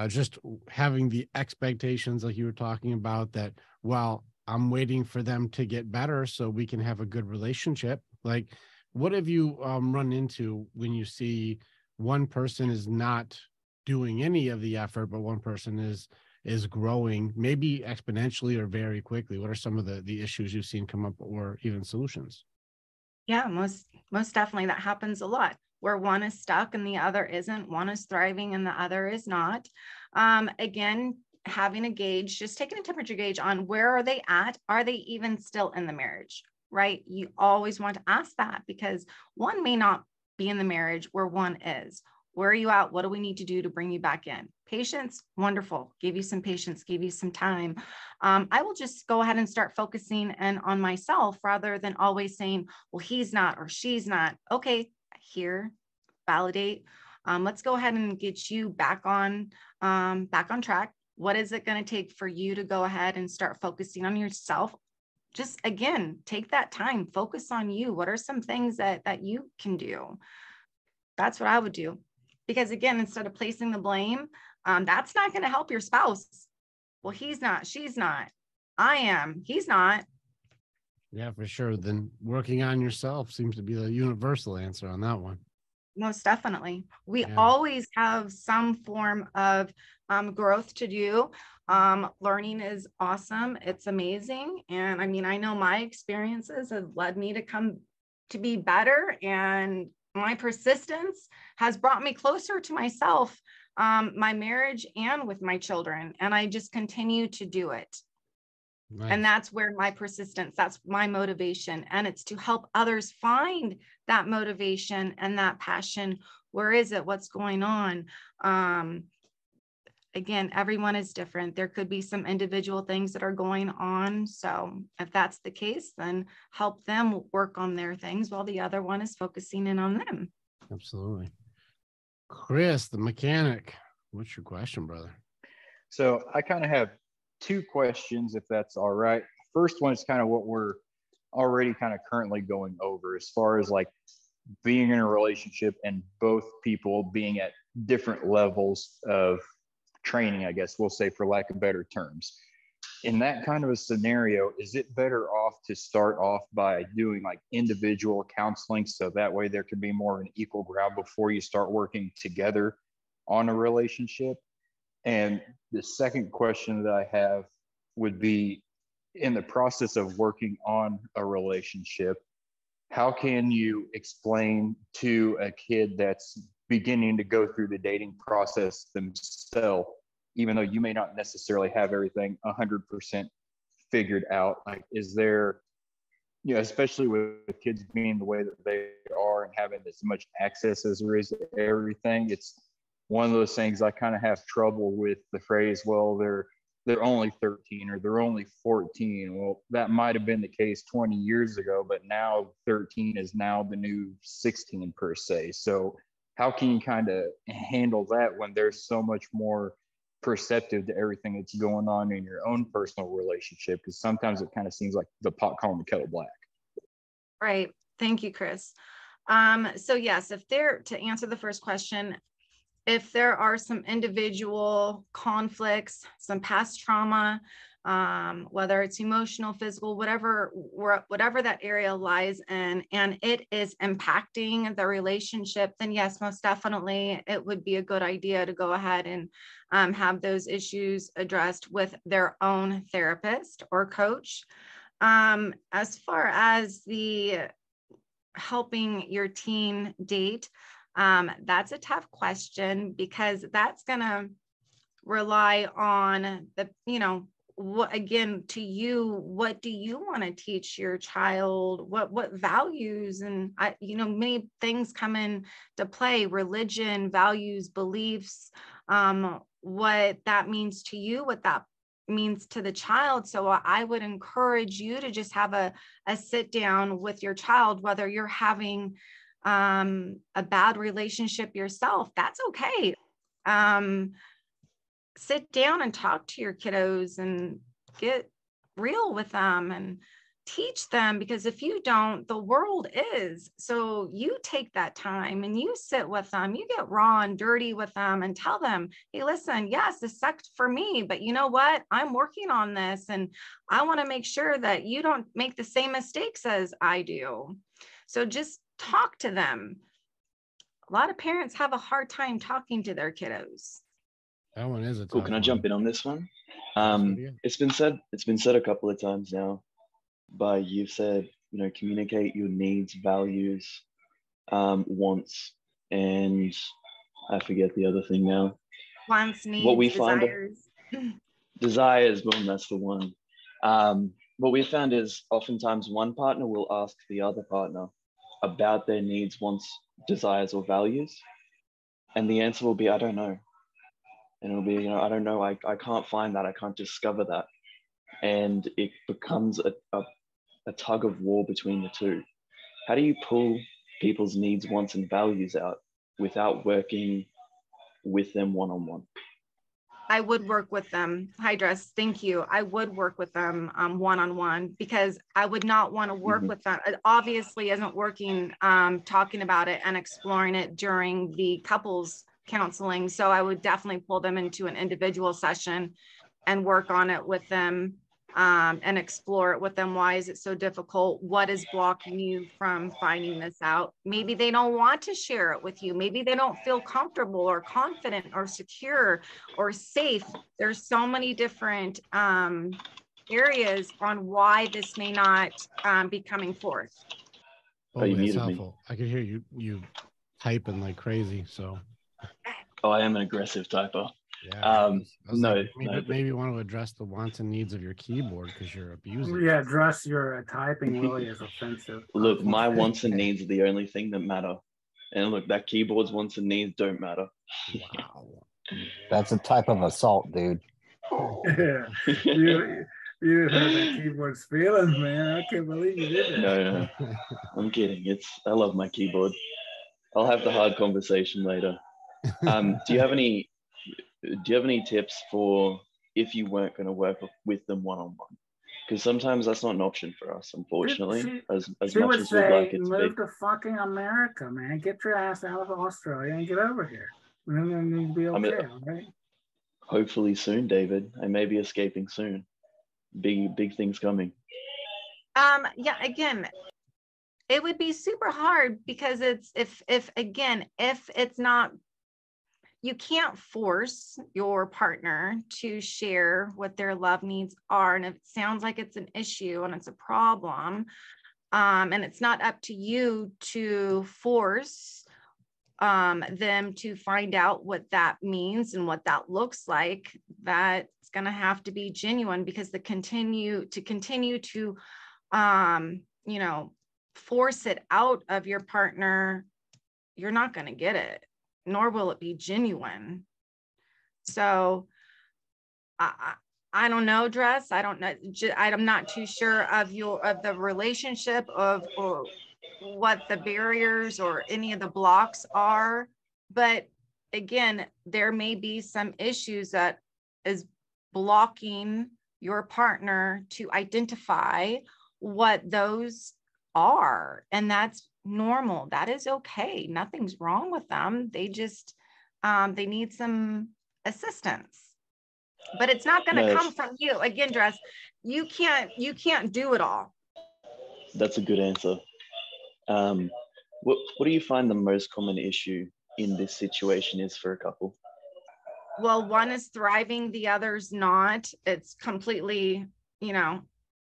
just having the expectations like you were talking about that, well, I'm waiting for them to get better so we can have a good relationship. Like, what have you run into when you see one person is not doing any of the effort, but one person is growing, maybe exponentially or very quickly? What are some of the issues you've seen come up, or even solutions? Yeah, most definitely. That happens a lot, where one is stuck and the other isn't. One is thriving and the other is not. Again, having a gauge, just taking a temperature gauge on where are they at? Are they even still in the marriage, right? You always want to ask that, because one may not be in the marriage where one is. Where are you at? What do we need to do to bring you back in? Patience, wonderful. Give you some patience, give you some time. I will just go ahead and start focusing on myself rather than always saying, well, he's not or she's not. Okay, here, validate. Let's go ahead and get you back on track. What is it going to take for you to go ahead and start focusing on yourself? Just again, take that time, focus on you. What are some things that you can do? That's what I would do. Because again, instead of placing the blame, that's not going to help your spouse. Well, he's not, she's not, I am, he's not. Yeah, for sure. Then working on yourself seems to be the universal answer on that one. Most definitely. We Yeah. always have some form of growth to do. Learning is awesome. It's amazing. And I mean, I know my experiences have led me to come to be better, and my persistence has brought me closer to myself, my marriage, and with my children. And I just continue to do it. Nice. And that's where my persistence, that's my motivation. And it's to help others find that motivation and that passion. Where is it? What's going on? Again, everyone is different. There could be some individual things that are going on. So if that's the case, then help them work on their things while the other one is focusing in on them. Absolutely. Chris, the mechanic, what's your question, brother? So I kind of have two questions, if that's all right. First one is kind of what we're already kind of currently going over as far as like being in a relationship and both people being at different levels of training, I guess we'll say, for lack of better terms. In that kind of a scenario, is it better off to start off by doing like individual counseling so that way there can be more of an equal ground before you start working together on a relationship? And the second question that I have would be, in the process of working on a relationship, how can you explain to a kid that's beginning to go through the dating process themselves, even though you may not necessarily have everything 100% figured out? Like, is there, you know, especially with kids being the way that they are and having as much access as there is to everything, it's one of those things I kind of have trouble with the phrase, well, they're only 13 or they're only 14. Well, that might have been the case 20 years ago, but now 13 is now the new 16 per se. So how can you kind of handle that when there's so much more perceptive to everything that's going on in your own personal relationship? Because sometimes it kind of seems like the pot calling the kettle black. Right. Thank you, Chris. So yes, to answer the first question, if there are some individual conflicts, some past trauma, whether it's emotional, physical, whatever that area lies in, and it is impacting the relationship, then yes, most definitely it would be a good idea to go ahead and have those issues addressed with their own therapist or coach. As far as the helping your teen date, that's a tough question, because that's going to rely on the, what, again, to you, what do you want to teach your child? What values and, many things come into play: religion, values, beliefs, what that means to you, what that means to the child. So I would encourage you to just have a sit down with your child, whether you're having a bad relationship yourself, that's okay. Sit down and talk to your kiddos and get real with them and teach them, because if you don't, the world is. So you take that time and you sit with them, you get raw and dirty with them and tell them, hey, listen, yes, this sucked for me, but you know what? I'm working on this, and I want to make sure that you don't make the same mistakes as I do. So just talk to them. A lot of parents have a hard time talking to their kiddos. That one is a tough Cool. Can I jump in on this one? It's been said a couple of times now, but you've said, communicate your needs, values, wants, and I forget the other thing now. Wants, needs, desires. Desires, well, that's the one. What we found is oftentimes one partner will ask the other partner about their needs, wants, desires, or values, and the answer will be, I don't know. And it'll be, I don't know, I can't find that, I can't discover that. And it becomes a tug of war between the two. How do you pull people's needs, wants, and values out without working with them one-on-one? I would work with them. Hi, Dress. Thank you. I would work with them one-on-one, because I would not want to work with them. It obviously isn't working, talking about it and exploring it during the couples counseling. So I would definitely pull them into an individual session and work on it with them and explore it with them. Why is it so difficult? What is blocking you from finding this out? Maybe they don't want to share it with you. Maybe they don't feel comfortable or confident or secure or safe. There's so many different areas on why this may not be coming forth. Oh, you that's muted me. helpful. I could hear you typing like crazy. So Oh, I am an aggressive typer. yeah, I was No, like, no, maybe you want to address the wants and needs of your keyboard because you're abusing Yeah, it. address your typing really is offensive. look, my wants and needs are the only thing that matter. And look, that keyboard's wants and needs don't matter. Wow. That's a type of assault, dude. Yeah, you hurt that keyboard's feelings, man. I can't believe you did that. No, I'm kidding. I love my keyboard. I'll have the hard conversation later. Do you have any tips for if you weren't going to work with them one-on-one? Because sometimes that's not an option for us, unfortunately. As She much would as we'd say, like it to move be. to fucking America, man. Get your ass out of Australia and get over here. And then you'll be okay, all right? Hopefully soon, David. I may be escaping soon. Big things coming. Yeah, again, it would be super hard because it's if it's not, you can't force your partner to share what their love needs are. And if it sounds like it's an issue and it's a problem, and it's not up to you to force them to find out what that means and what that looks like, that's going to have to be genuine, because to continue to force it out of your partner, you're not going to get it, nor will it be genuine. So I don't know, Dress. I don't know. I'm not too sure of the relationship or what the barriers or any of the blocks are. But again, there may be some issues that is blocking your partner to identify what those are. And that's normal. That is okay. Nothing's wrong with them. They just, they need some assistance. But it's not going to come from you. Again, Dress, you can't do it all. That's a good answer. What do you find the most common issue in this situation is for a couple? Well, one is thriving, the other's not. It's completely,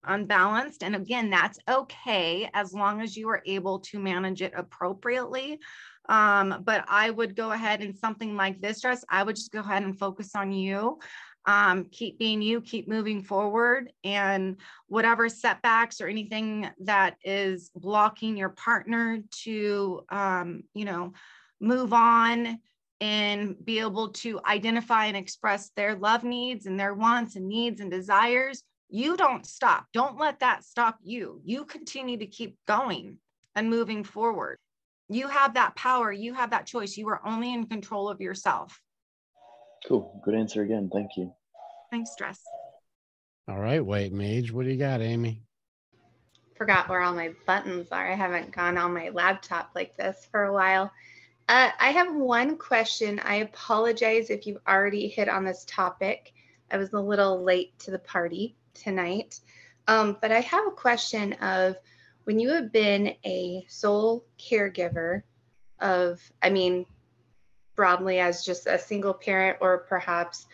unbalanced. And again, that's okay as long as you are able to manage it appropriately. But I would go ahead and something like this, Dress, I would just go ahead and focus on you. Keep being you, keep moving forward, and whatever setbacks or anything that is blocking your partner to, move on and be able to identify and express their love needs and their wants and needs and desires, you don't stop. Don't let that stop you. You continue to keep going and moving forward. You have that power. You have that choice. You are only in control of yourself. Cool. Good answer again. Thank you. Thanks, Dress. All right, White Mage. What do you got, Amy? Forgot where all my buttons are. I haven't gone on my laptop like this for a while. I have one question. I apologize if you've already hit on this topic. I was a little late to the party tonight. But I have a question of, when you have been a sole caregiver broadly as just a single parent, or perhaps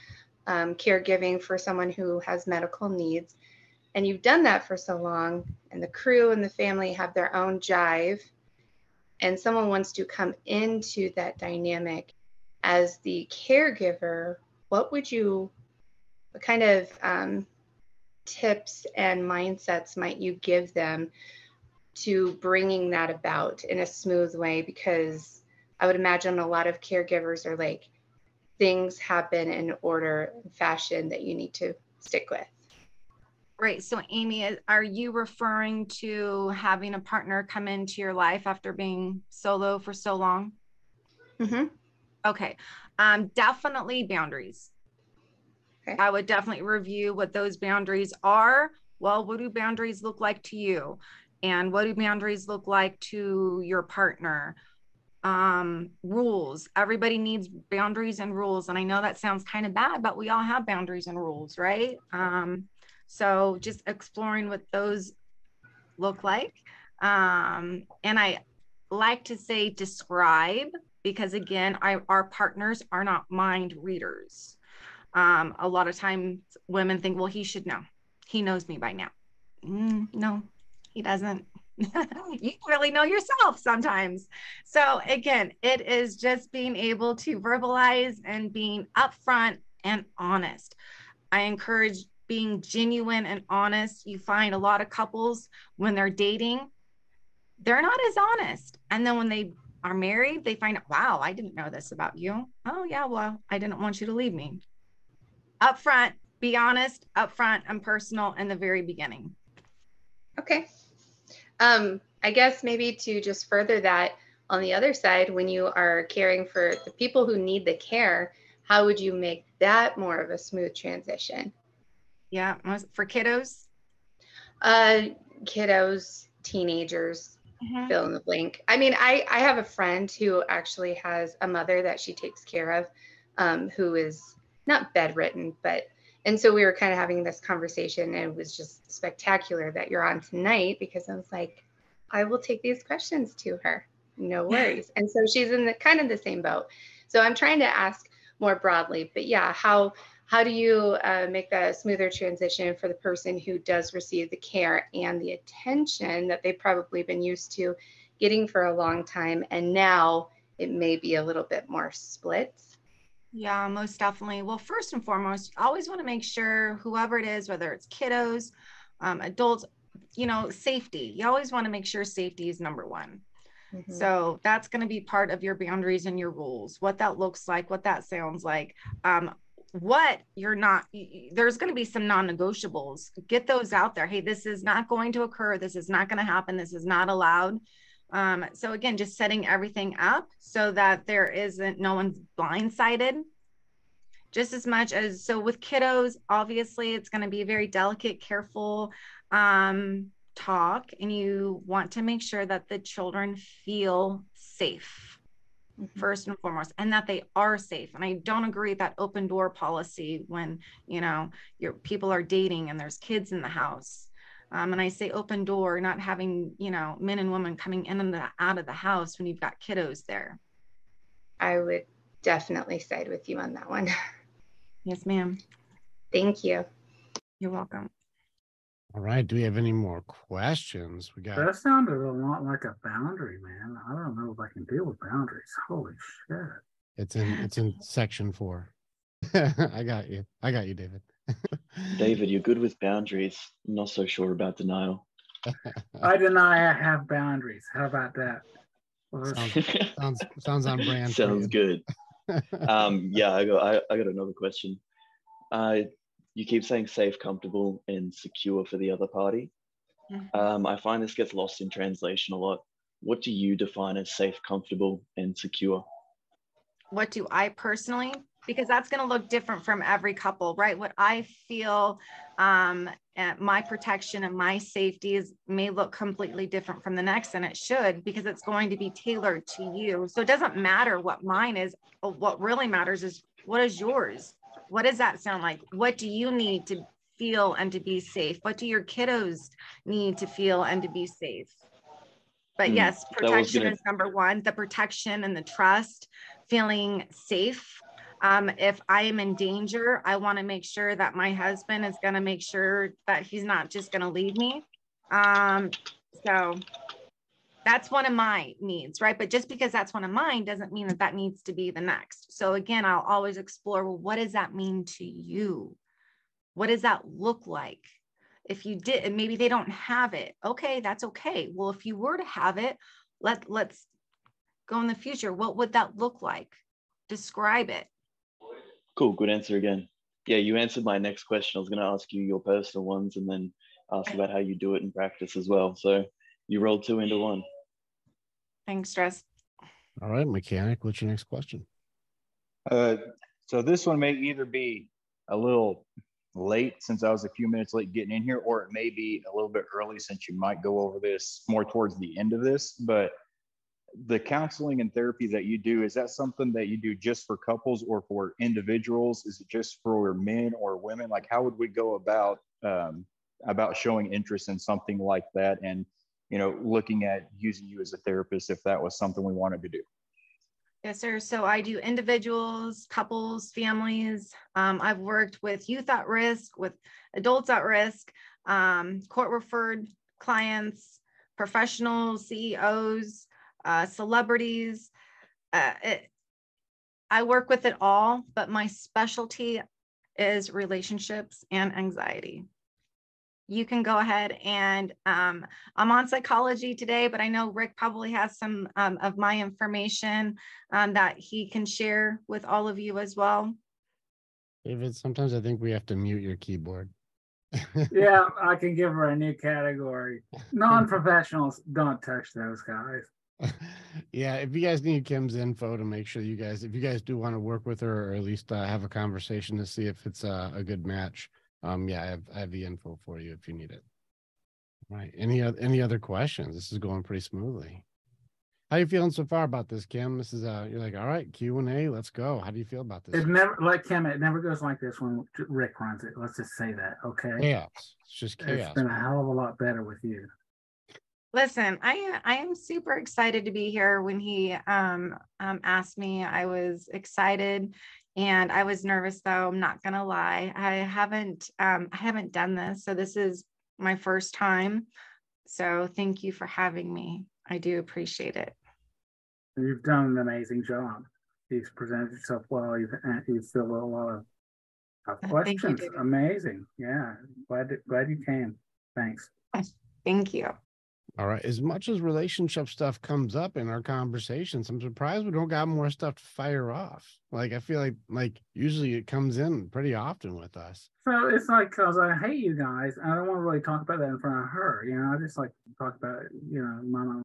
caregiving for someone who has medical needs, and you've done that for so long, and the crew and the family have their own jive, and someone wants to come into that dynamic as the caregiver, what kind of tips and mindsets might you give them to bringing that about in a smooth way? Because I would imagine a lot of caregivers are like, things happen in order and fashion that you need to stick with. Right. So Amy, are you referring to having a partner come into your life after being solo for so long? Mm-hmm. Okay. Definitely boundaries. Okay. I would definitely review what those boundaries are. Well, what do boundaries look like to you? And what do boundaries look like to your partner? Rules. Everybody needs boundaries and rules. And I know that sounds kind of bad, but we all have boundaries and rules, right? So just exploring what those look like. And I like to say describe, because again, our partners are not mind readers. A lot of times women think, well, he should know. He knows me by now. No, he doesn't. You really know yourself sometimes. So again, it is just being able to verbalize and being upfront and honest. I encourage being genuine and honest. You find a lot of couples when they're dating, they're not as honest. And then when they are married, they find out, wow, I didn't know this about you. Oh, yeah, well, I didn't want you to leave me. Upfront, be honest, upfront and personal in the very beginning. Okay. I guess maybe to just further that, on the other side, when you are caring for the people who need the care, how would you make that more of a smooth transition? Yeah, for kiddos? Kiddos, teenagers, fill in the blank. I mean, I have a friend who actually has a mother that she takes care of, who is not bedridden, and so we were kind of having this conversation, and it was just spectacular that you're on tonight, because I was like, I will take these questions to her. No worries. And so she's in the kind of the same boat. So I'm trying to ask more broadly, but yeah, how do you make that a smoother transition for the person who does receive the care and the attention that they've probably been used to getting for a long time, and now it may be a little bit more split? Yeah, most definitely. Well, first and foremost, you always want to make sure whoever it is, whether it's kiddos, adults, safety. You always want to make sure safety is number one. Mm-hmm. So that's going to be part of your boundaries and your rules, what that looks like, what that sounds like, what you're not, there's going to be some non-negotiables. Get those out there. Hey, this is not going to occur. This is not going to happen. This is not allowed. So again, just setting everything up so that there isn't, no one's blindsided. Just as much as, so with kiddos, obviously it's going to be a very delicate, careful talk, and you want to make sure that the children feel safe, first and foremost, and that they are safe. And I don't agree with that open door policy when, your people are dating and there's kids in the house. And I say open door, not having, men and women coming in and out of the house when you've got kiddos there. I would definitely side with you on that one. Yes, ma'am. Thank you. You're welcome. All right. Do we have any more questions? That sounded a lot like a boundary, man. I don't know if I can deal with boundaries. Holy shit. It's in section 4. I got you, David. David, you're good with boundaries. I'm not so sure about denial. I deny I have boundaries. How about that? Sounds on brand. Sounds good. Yeah, I got another question. You keep saying safe, comfortable, and secure for the other party. I find this gets lost in translation a lot. What do you define as safe, comfortable, and secure? What do I personally? Because that's going to look different from every couple, right? What I feel, my protection and my safety may look completely different from the next, and it should, because it's going to be tailored to you. So it doesn't matter what mine is. What really matters is, what is yours? What does that sound like? What do you need to feel and to be safe? What do your kiddos need to feel and to be safe? But yes, protection is number one. The protection and the trust, feeling safe. If I am in danger, I want to make sure that my husband is going to make sure that he's not just going to leave me. So that's one of my needs, right? But just because that's one of mine doesn't mean that needs to be the next. So again, I'll always explore, well, what does that mean to you? What does that look like? If you did, and maybe they don't have it, okay, that's okay. Well, if you were to have it, let's go in the future. What would that look like? Describe it. Cool, good answer again. Yeah, you answered my next question. I was going to ask you your personal ones and then ask about how you do it in practice as well. So you rolled 2 into 1. Thanks, Stress. All right, mechanic, what's your next question? So this one may either be a little late since I was a few minutes late getting in here, or it may be a little bit early since you might go over this more towards the end of this. But the counseling and therapy that you do, is that something that you do just for couples or for individuals? Is it just for men or women? Like, how would we go about about showing interest in something like that, and looking at using you as a therapist if that was something we wanted to do. Yes, sir. So I do individuals, couples, families. I've worked with youth at risk, with adults at risk, court referred clients, professionals, CEOs, celebrities. I work with it all, but my specialty is relationships and anxiety. You can go ahead and I'm on psychology today, but I know Rick probably has some of my information that he can share with all of you as well. David, sometimes I think we have to mute your keyboard. Yeah, I can give her a new category. Non-professionals, don't touch those guys. Yeah, if you guys need Kim's info to make sure if you guys do want to work with her, or at least have a conversation to see if it's a good match, yeah, I have the info for you if you need it. All right. Any other questions? This is going pretty smoothly. How are you feeling so far about this, Kim? This is you're like, all right, Q&A, let's go. How do you feel about this? It never, like Kim, it never goes like this when Rick runs it. Let's just say that, okay? Chaos. It's just chaos. It's been a hell of a lot better with you. Listen, I am super excited to be here. When he asked me, I was excited and I was nervous, though. I'm not gonna lie. I haven't done this, so this is my first time. So thank you for having me. I do appreciate it. You've done an amazing job. You've presented yourself well. You've filled a lot of questions. You, amazing. Yeah, glad you came. Thanks. Thank you. All right. As much as relationship stuff comes up in our conversations, I'm surprised we don't got more stuff to fire off. Like, I feel like usually it comes in pretty often with us. So it's like, because I hate you guys, I don't want to really talk about that in front of her. I just like to talk about it, mama.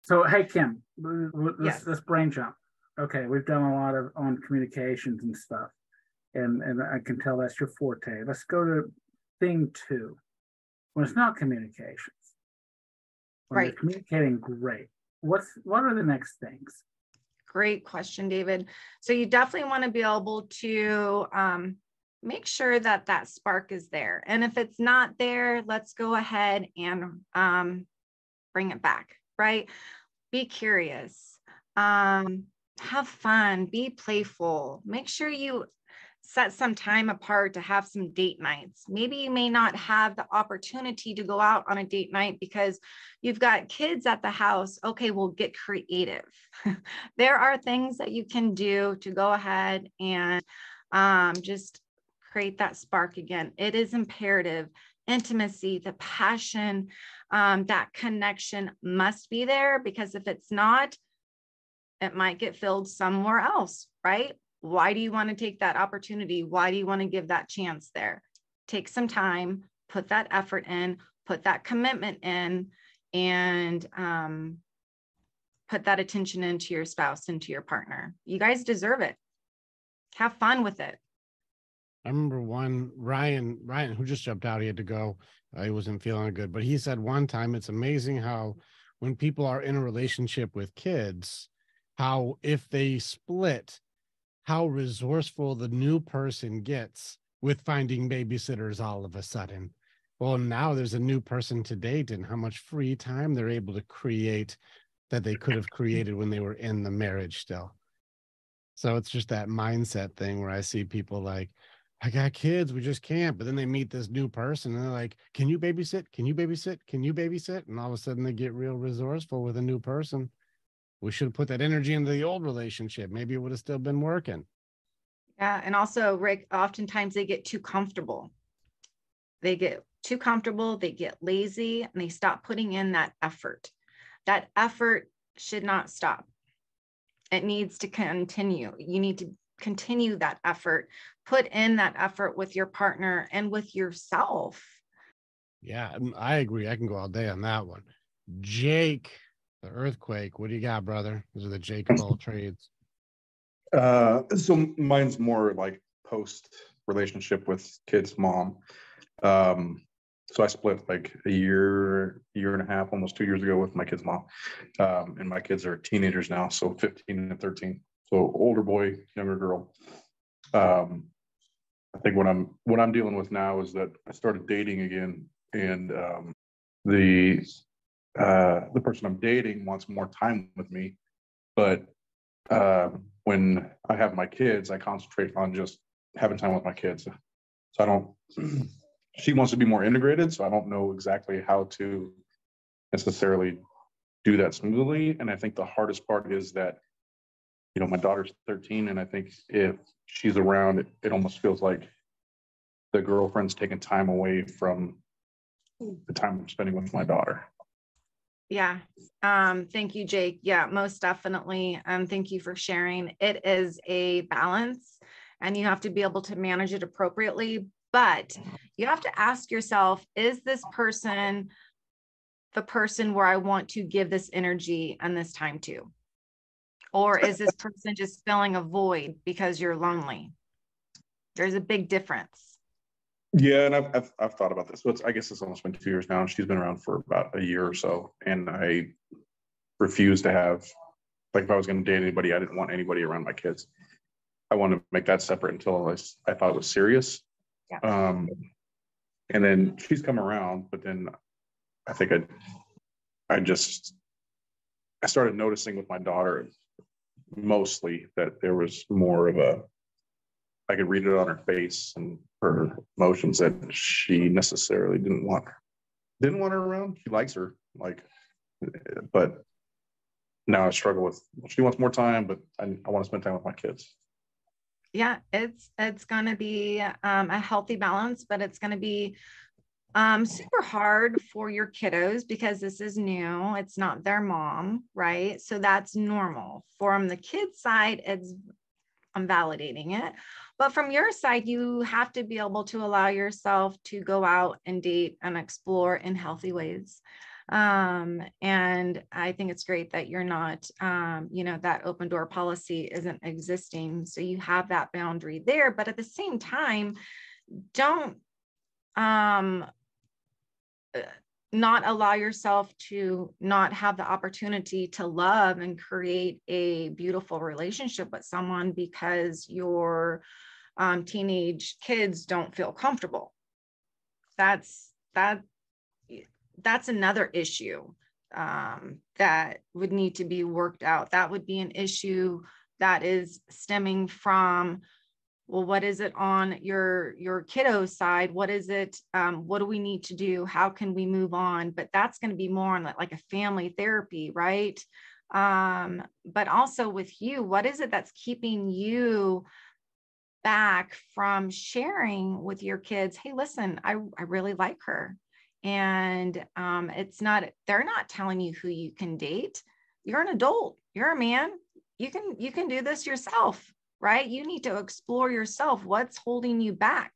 So, hey, Kim, let's brain jump. Okay, we've done a lot on communications and stuff, and I can tell that's your forte. Let's go to thing 2. When it's not communications. When you're communicating great, what are the next things? Great question, David. So you definitely want to be able to make sure that spark is there. And if it's not there, let's go ahead and bring it back, right? Be curious, have fun, be playful. Make sure you set some time apart to have some date nights. Maybe you may not have the opportunity to go out on a date night because you've got kids at the house. Okay, well, get creative. There are things that you can do to go ahead and just create that spark again. It is imperative. Intimacy, the passion, that connection must be there, because if it's not, it might get filled somewhere else, right? Why do you want to take that opportunity? Why do you want to give that chance there? Take some time, put that effort in, put that commitment in, and put that attention into your spouse, into your partner. You guys deserve it. Have fun with it. I remember one, Ryan, who just jumped out, he had to go. He wasn't feeling good, but he said one time, it's amazing how when people are in a relationship with kids, how if they split, how resourceful the new person gets with finding babysitters all of a sudden. Well, now there's a new person to date, and how much free time they're able to create that they could have created when they were in the marriage still. So it's just that mindset thing where I see people like, I got kids, we just can't. But then they meet this new person and they're like, can you babysit? Can you babysit? Can you babysit? And all of a sudden they get real resourceful with a new person. We should have put that energy into the old relationship. Maybe it would have still been working. Yeah. And also, Rick, oftentimes they get too comfortable. They get too comfortable, they get lazy, and they stop putting in that effort. That effort should not stop. It needs to continue. You need to continue that effort. Put in that effort with your partner and with yourself. Yeah, I agree. I can go all day on that one. Jake, the earthquake. What do you got, brother? Those are the Jake of all trades. So mine's more like post relationship with kid's mom. So I split like a year and a half, almost 2 years ago with my kid's mom. And my kids are teenagers now, so 15 and 13. So older boy, younger girl. I think what I'm dealing with now is that I started dating again, and the person I'm dating wants more time with me, but when I have my kids, I concentrate on just having time with my kids. So I don't. She wants to be more integrated, so I don't know exactly how to necessarily do that smoothly. And I think the hardest part is that, my daughter's 13, and I think if she's around, it almost feels like the girlfriend's taking time away from the time I'm spending with my daughter. Yeah. Thank you, Jake. Yeah, most definitely. Thank you for sharing. It is a balance, and you have to be able to manage it appropriately. But you have to ask yourself, is this person the person where I want to give this energy and this time to? Or is this person just filling a void because you're lonely? There's a big difference. Yeah, and I've thought about this. So I guess it's almost been 2 years now, and she's been around for about a year or so. And I refuse to have, like, if I was going to date anybody, I didn't want anybody around my kids. I wanted to make that separate until I thought it was serious. Yeah. And then she's come around, but then I think I started noticing with my daughter mostly that there was more of I could read it on her face and her emotions that she necessarily didn't want her around. She likes her, but now I struggle with, she wants more time, but I want to spend time with my kids. Yeah, it's going to be a healthy balance, but it's going to be super hard for your kiddos because this is new. It's not their mom, right? So that's normal. From the kids' side, I'm validating it. But from your side, you have to be able to allow yourself to go out and date and explore in healthy ways. And I think it's great that you're not, that open door policy isn't existing. So you have that boundary there, but at the same time, don't not allow yourself to not have the opportunity to love and create a beautiful relationship with someone because your teenage kids don't feel comfortable. That's another issue that would need to be worked out. That would be an issue that is stemming from, well, what is it on your kiddo side? What is it? What do we need to do? How can we move on? But that's going to be more on like a family therapy, right? But also with you, what is it that's keeping you back from sharing with your kids? Hey, listen, I really like her. And they're not telling you who you can date. You're an adult, you're a man. You can do this yourself, right? You need to explore yourself. What's holding you back?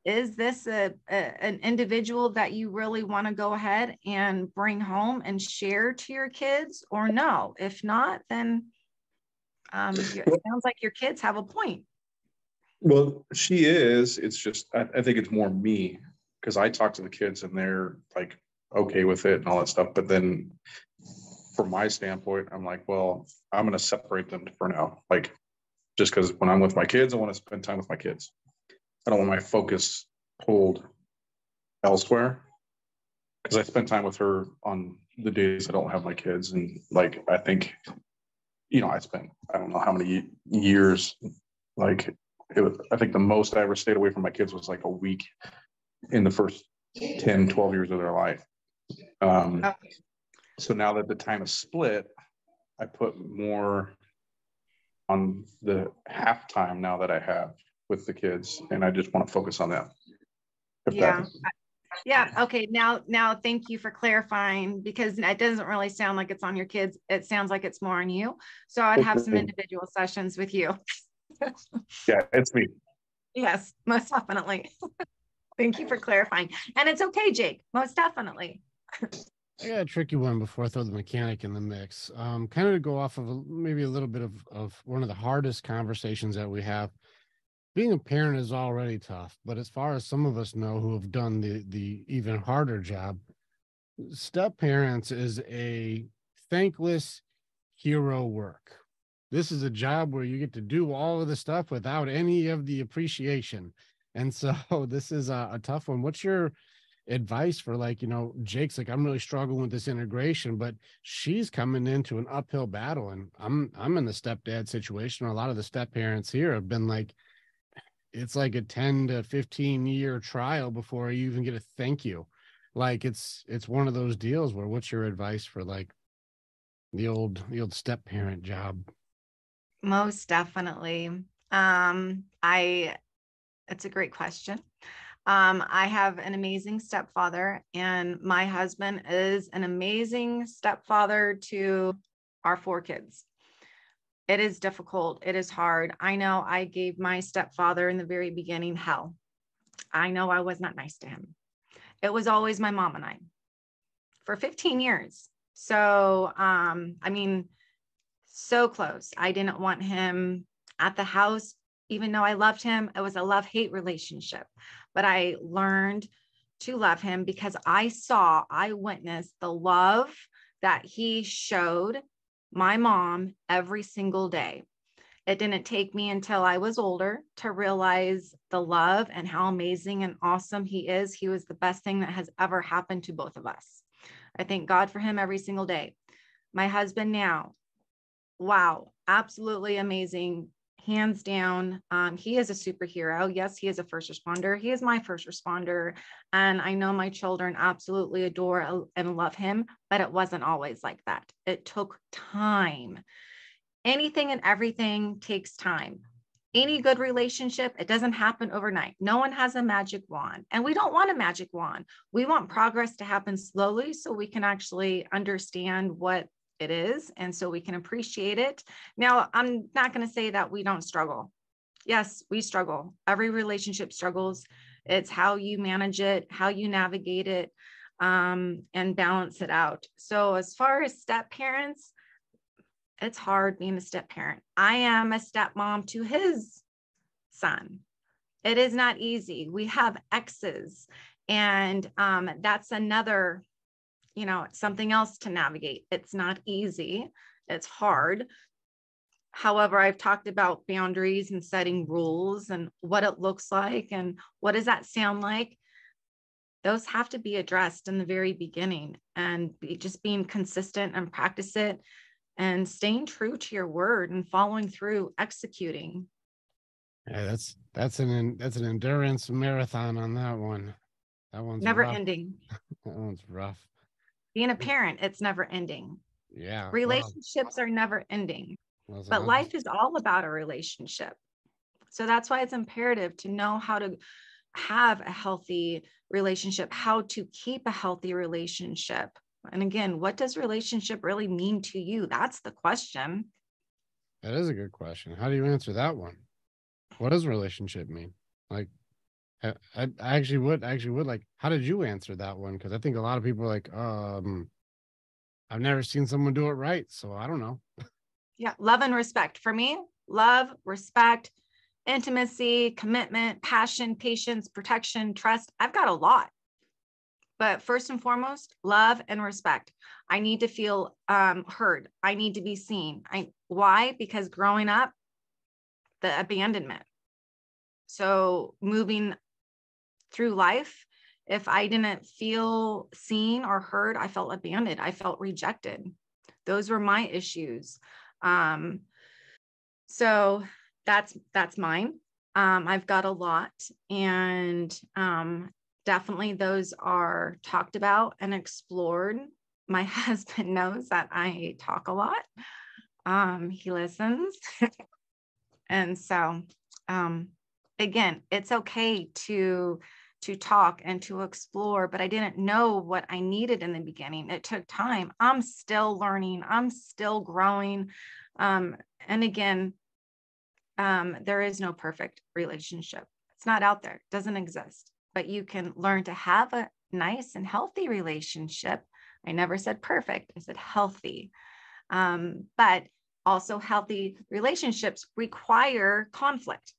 Is this an individual that you really want to go ahead and bring home and share to your kids, or no? If not, then it sounds like your kids have a point. Well, she is. It's just, I think it's more me, because I talk to the kids and they're like okay with it and all that stuff. But then from my standpoint, I'm like, well, I'm going to separate them for now. Like, just because when I'm with my kids, I want to spend time with my kids. I don't want my focus pulled elsewhere, because I spend time with her on the days I don't have my kids. And like, I think, I spent, I don't know how many years, like, I think the most I ever stayed away from my kids was like a week in the first 10, 12 years of their life. So now that the time is split, I put more on the halftime now that I have with the kids, and I just want to focus on that. Yeah. Okay. Now, thank you for clarifying, because it doesn't really sound like it's on your kids. It sounds like it's more on you. So I'd have some individual sessions with you. Yeah, it's me. Yes, most definitely. Thank you for clarifying. And it's okay, Jake, most definitely. I got a tricky one before I throw the mechanic in the mix. Kind of to go off of maybe a little bit of one of the hardest conversations that we have. Being a parent is already tough, but as far as some of us know who have done the even harder job, step parents is a thankless hero work. this is a job where you get to do all of the stuff without any of the appreciation. And so this is a tough one. What's your advice for, like, Jake's like, I'm really struggling with this integration, but she's coming into an uphill battle, and I'm in the stepdad situation. A lot of the step parents here have been like, it's like a 10 to 15 year trial before you even get a thank you. Like it's one of those deals where, what's your advice for like the old step parent job? Most definitely. It's a great question. I have an amazing stepfather, and my husband is an amazing stepfather to our 4 kids. It is difficult. It is hard. I know I gave my stepfather in the very beginning hell. I know I was not nice to him. It was always my mom and I for 15 years. So, I mean, so close. I didn't want him at the house, even though I loved him. It was a love-hate relationship, but I learned to love him because I witnessed the love that he showed my mom every single day. It didn't take me until I was older to realize the love and how amazing and awesome he is. He was the best thing that has ever happened to both of us. I thank God for him every single day. My husband now, wow, absolutely amazing. Hands down. He is a superhero. Yes, he is a first responder. He is my first responder. And I know my children absolutely adore and love him, but it wasn't always like that. It took time. Anything and everything takes time. Any good relationship, it doesn't happen overnight. No one has a magic wand, and we don't want a magic wand. We want progress to happen slowly so we can actually understand what it is, and so we can appreciate it. Now, I'm not going to say that we don't struggle. Yes, we struggle. Every relationship struggles. It's how you manage it, how you navigate it, and balance it out. So as far as step parents, it's hard being a step parent. I am a stepmom to his son. It is not easy. We have exes, and that's another, something else to navigate. It's not easy. It's hard. However, I've talked about boundaries and setting rules and what it looks like and what does that sound like. Those have to be addressed in the very beginning, and just being consistent and practice it and staying true to your word and following through, executing. Yeah, that's an endurance marathon on that one. That one's never rough. ending. That one's rough. Being a parent, it's never ending. Yeah. Relationships are never ending, but life is all about a relationship. So that's why it's imperative to know how to have a healthy relationship, how to keep a healthy relationship. And again, what does relationship really mean to you? That's the question. That is a good question. How do you answer that one? What does relationship mean? Like, I actually would like, how did you answer that one? Because I think a lot of people are like, I've never seen someone do it right, so I don't know. Yeah, love and respect. For me, love, respect, intimacy, commitment, passion, patience, protection, trust. I've got a lot. But first and foremost, love and respect. I need to feel heard. I need to be seen. Why? Because growing up, the abandonment. So moving through life, if I didn't feel seen or heard, I felt abandoned. I felt rejected. Those were my issues. So that's mine. I've got a lot, and definitely those are talked about and explored. My husband knows that I talk a lot. He listens. And so, again, it's okay to talk and to explore, but I didn't know what I needed in the beginning. It took time. I'm still learning. I'm still growing. And again, there is no perfect relationship. It's not out there. It doesn't exist. But you can learn to have a nice and healthy relationship. I never said perfect. I said healthy. But also healthy relationships require conflict.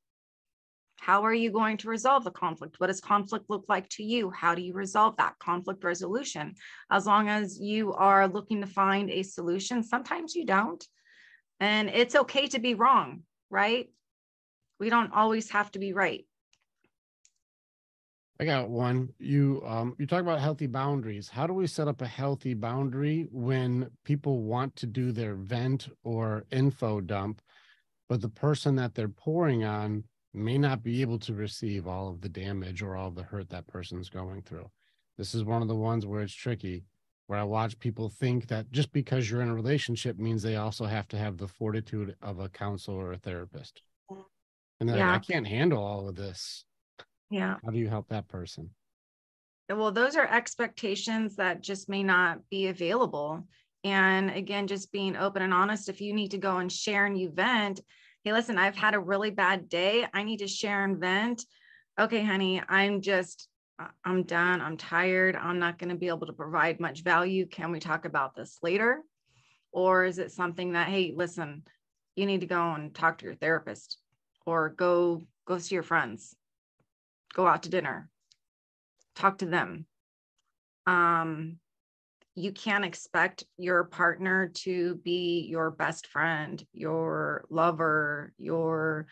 How are you going to resolve the conflict? What does conflict look like to you? How do you resolve that? Conflict resolution. As long as you are looking to find a solution, sometimes you don't. And it's okay to be wrong, right? We don't always have to be right. I got one. You talk about healthy boundaries. How do we set up a healthy boundary when people want to do their vent or info dump, but the person that they're pouring on may not be able to receive all of the damage or all of the hurt that person's going through? This is one of the ones where it's tricky, where I watch people think that just because you're in a relationship means they also have to have the fortitude of a counselor or a therapist. And they're like, I can't handle all of this. Yeah. How do you help that person? Well, those are expectations that just may not be available. And again, just being open and honest, if you need to go and share and you vent, hey, listen, I've had a really bad day. I need to share and vent. Okay, honey, I'm done. I'm tired. I'm not going to be able to provide much value. Can we talk about this later? Or is it something that, hey, listen, you need to go and talk to your therapist, or go see your friends, go out to dinner, talk to them. You can't expect your partner to be your best friend, your lover, your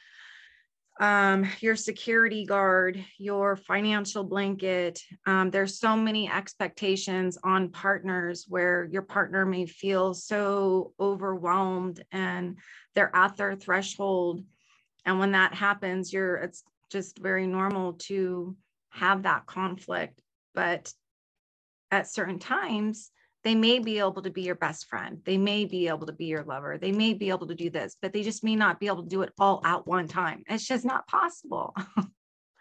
security guard, your financial blanket. There's so many expectations on partners where your partner may feel so overwhelmed and they're at their threshold. And when that happens, it's just very normal to have that conflict. But at certain times, they may be able to be your best friend. They may be able to be your lover. They may be able to do this, but they just may not be able to do it all at one time. It's just not possible.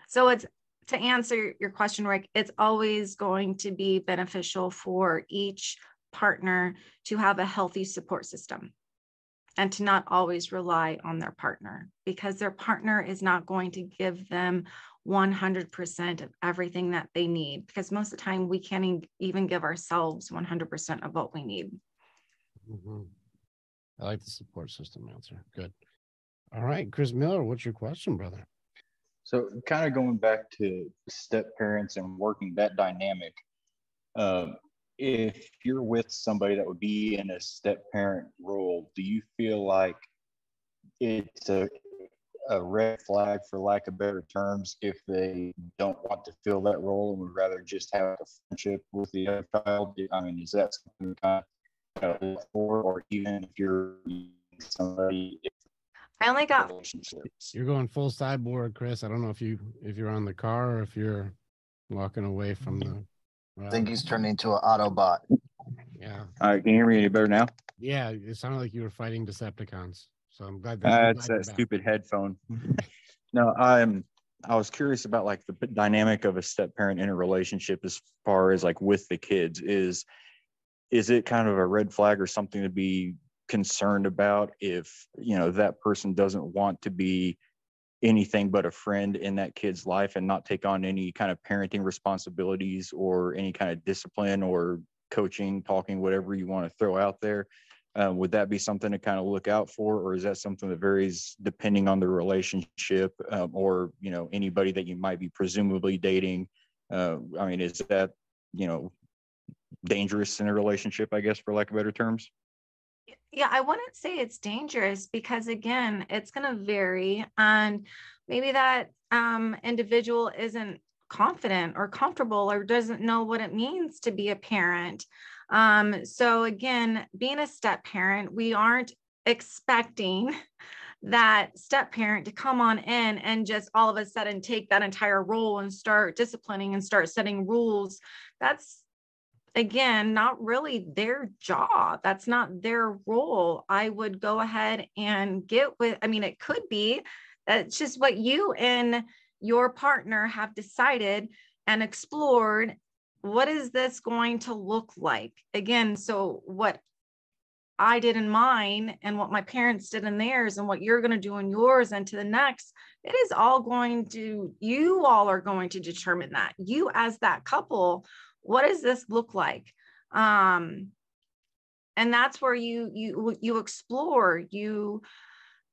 So to answer your question, Rick, it's always going to be beneficial for each partner to have a healthy support system and to not always rely on their partner, because their partner is not going to give them 100% of everything that they need, because most of the time we can't even give ourselves 100% of what we need. Mm-hmm. I like the support system answer. Good. All right, Chris Miller, what's your question, brother? So kind of going back to step parents and working that dynamic, if you're with somebody that would be in a step parent role, do you feel like it's a red flag, for lack of better terms, if they don't want to fill that role and would rather just have a friendship with the other child? I mean, is that something kind of look for, or even if you're somebody? I only got. You're going full sideboard, Chris. I don't know if you're on the car or if you're walking away from the. I think he's turned into an Autobot. Yeah. All right, can you hear me any better now? Yeah, it sounded like you were fighting Decepticons. So I'm glad that's that stupid headphone. No, I was curious about like the dynamic of a step parent in a relationship as far as like with the kids. Is it kind of a red flag or something to be concerned about if, you know, that person doesn't want to be anything but a friend in that kid's life and not take on any kind of parenting responsibilities or any kind of discipline or coaching, talking, whatever you want to throw out there? Would that be something to kind of look out for, or is that something that varies depending on the relationship, or, you know, anybody that you might be presumably dating? I mean, is that, you know, dangerous in a relationship, I guess, for lack of better terms? Yeah, I wouldn't say it's dangerous, because again, it's going to vary, and maybe that individual isn't confident or comfortable or doesn't know what it means to be a parent. So again, being a step parent, we aren't expecting that step parent to come on in and just all of a sudden take that entire role and start disciplining and start setting rules. That's, again, not really their job. That's not their role. I would go ahead and it could be that's just what you and your partner have decided and explored. What is this going to look like? Again, so what I did in mine and what my parents did in theirs and what you're going to do in yours and to the next, you all are going to determine that. You as that couple, what does this look like? And that's where you explore, you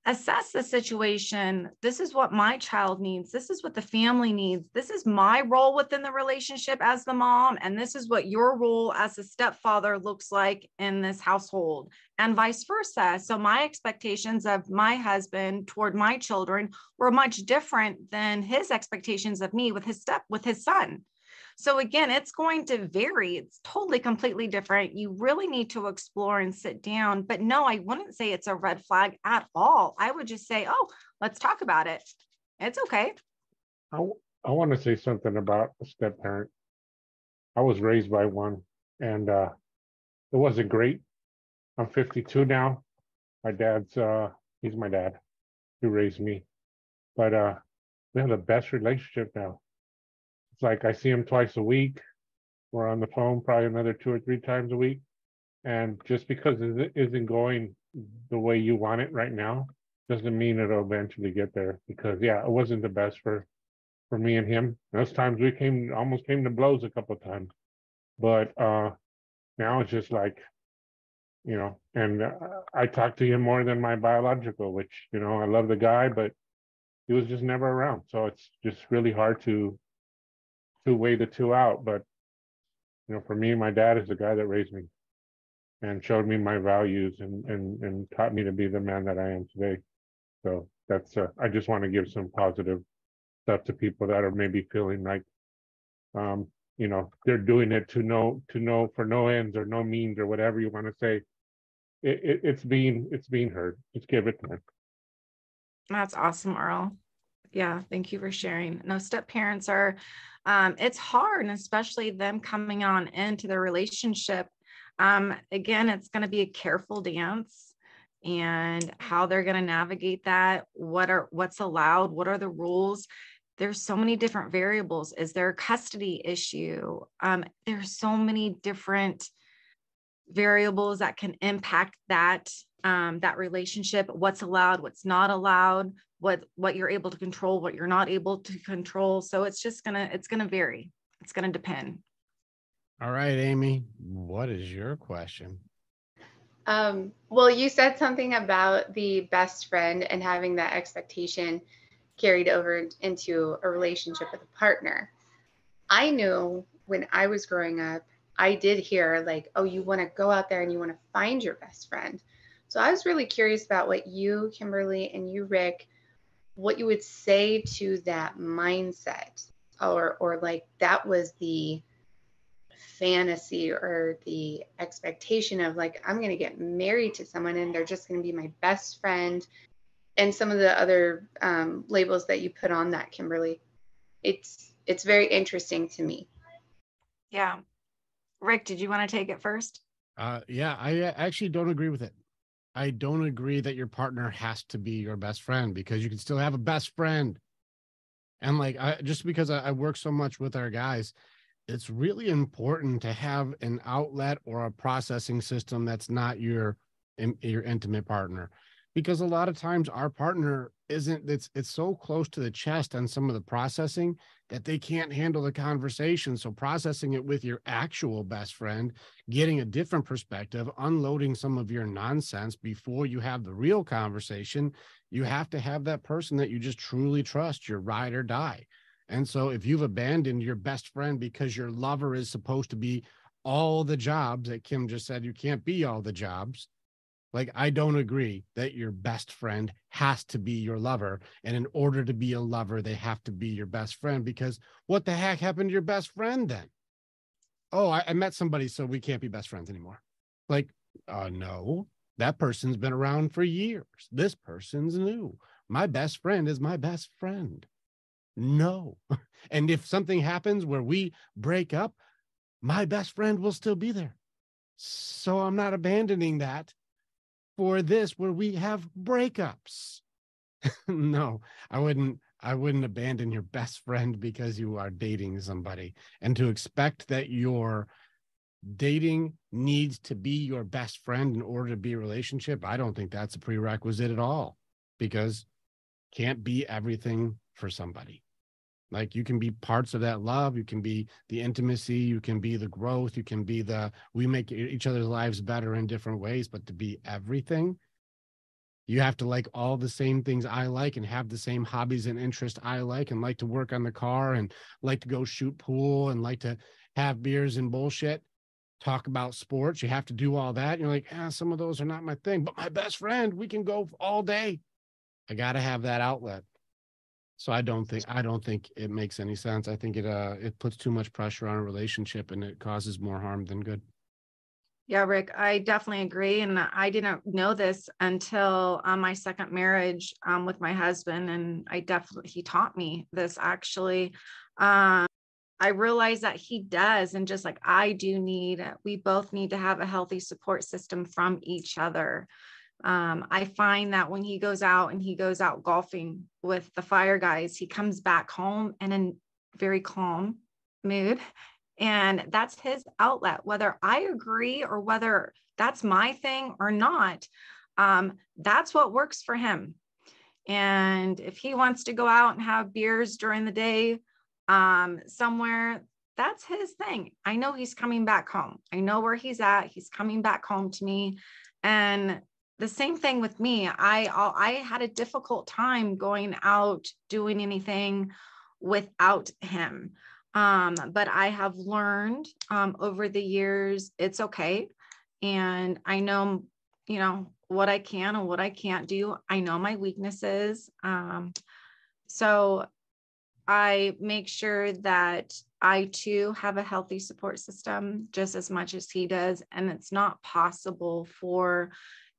assess the situation. This is what my child needs. This is what the family needs. This is my role within the relationship as the mom. And this is what your role as a stepfather looks like in this household, and vice versa. So my expectations of my husband toward my children were much different than his expectations of me with his son. So again, it's going to vary. It's totally completely different. You really need to explore and sit down. But no, I wouldn't say it's a red flag at all. I would just say, oh, let's talk about it. It's okay. I want to say something about a step parent. I was raised by one, and it wasn't great. I'm 52 now. My dad's he's my dad who raised me, but we have the best relationship now. It's like I see him twice a week. We're on the phone probably another 2 or 3 times a week. And just because it isn't going the way you want it right now, doesn't mean it'll eventually get there. Because yeah, it wasn't the best for me and him. Those times we almost came to blows a couple of times. But now it's just like, and I talk to him more than my biological, which, I love the guy, but he was just never around. So it's just really hard to weigh the two out. But for me, my dad is the guy that raised me and showed me my values and taught me to be the man that I am today. So that's I just want to give some positive stuff to people that are maybe feeling like they're doing it to know for no ends or no means or whatever you want to say. It's being heard. Just give it time. That's awesome, Earl. Yeah, thank you for sharing. No, step parents are, it's hard, and especially them coming on into the relationship. Again, it's going to be a careful dance, and how they're going to navigate that. What's allowed? What are the rules? There's so many different variables. Is there a custody issue? There's so many different variables that can impact that relationship. What's allowed, what's not allowed, what you're able to control, what you're not able to control. So it's gonna vary. It's gonna depend. All right, Amy, what is your question? Well, you said something about the best friend and having that expectation carried over into a relationship with a partner. I knew when I was growing up, I did hear like, oh, you want to go out there and you want to find your best friend. So I was really curious about what you, Kimberly, and you, Rick, what you would say to that mindset, or like that was the fantasy or the expectation of like, I'm going to get married to someone and they're just going to be my best friend. And some of the other labels that you put on that, Kimberly, it's very interesting to me. Yeah. Rick, did you want to take it first? Yeah, I actually don't agree with it. I don't agree that your partner has to be your best friend, because you can still have a best friend. And like, just because I work so much with our guys, it's really important to have an outlet or a processing system that's not your intimate partner, because a lot of times our partner it's so close to the chest on some of the processing that they can't handle the conversation. So processing it with your actual best friend, getting a different perspective, unloading some of your nonsense before you have the real conversation, you have to have that person that you just truly trust, your ride or die. And so if you've abandoned your best friend because your lover is supposed to be all the jobs that Kim just said, you can't be all the jobs. Like, I don't agree that your best friend has to be your lover. And in order to be a lover, they have to be your best friend, because what the heck happened to your best friend then? Oh, I met somebody, so we can't be best friends anymore. Like, no, that person's been around for years. This person's new. My best friend is my best friend. No. And if something happens where we break up, my best friend will still be there. So I'm not abandoning that for this where we have breakups. No, I wouldn't abandon your best friend because you are dating somebody. And to expect that your dating needs to be your best friend in order to be a relationship, I don't think that's a prerequisite at all, because can't be everything for somebody. Like, you can be parts of that love, you can be the intimacy, you can be the growth, you can be we make each other's lives better in different ways, but to be everything, You have to like all the same things I like and have the same hobbies and interests I like to work on the car and like to go shoot pool and like to have beers and bullshit, talk about sports. You have to do all that. You're like, some of those are not my thing, but my best friend, we can go all day. I got to have that outlet. So I don't think it makes any sense. I think it puts too much pressure on a relationship and it causes more harm than good. Yeah, Rick, I definitely agree. And I didn't know this until my second marriage with my husband. And he taught me this actually. I realize that he does. And just like I do we both need to have a healthy support system from each other. I find that when he goes out golfing with the fire guys, he comes back home in a very calm mood. And that's his outlet, whether I agree or whether that's my thing or not. That's what works for him. And if he wants to go out and have beers during the day somewhere, that's his thing. I know he's coming back home. I know where he's at. He's coming back home to me. And the same thing with me. I had a difficult time going out doing anything without him. But I have learned over the years, it's okay. And I know, what I can and what I can't do. I know my weaknesses. So I make sure that I too have a healthy support system just as much as he does. And it's not possible for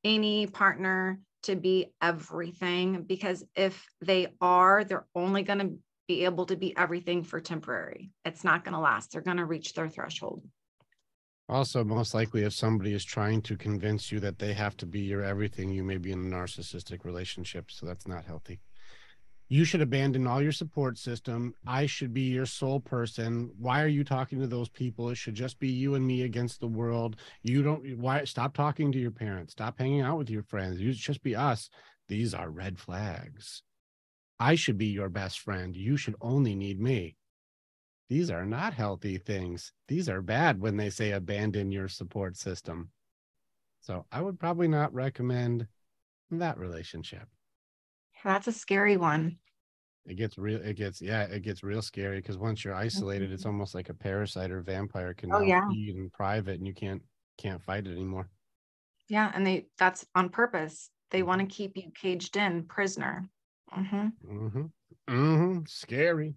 any partner to be everything, because if they are, they're only going to be able to be everything for temporary. It's not going to last. They're going to reach their threshold. Also, most likely, if somebody is trying to convince you that they have to be your everything, you may be in a narcissistic relationship. So that's not healthy. You should abandon all your support system. I should be your sole person. Why are you talking to those people? It should just be you and me against the world. Stop talking to your parents. Stop hanging out with your friends. You just be us. These are red flags. I should be your best friend. You should only need me. These are not healthy things. These are bad when they say abandon your support system. So I would probably not recommend that relationship. That's a scary one. It gets real scary because once you're isolated, it's almost like a parasite or vampire can now feed in private and you can't fight it anymore. Yeah, and that's on purpose. They want to keep you caged in, prisoner. Scary.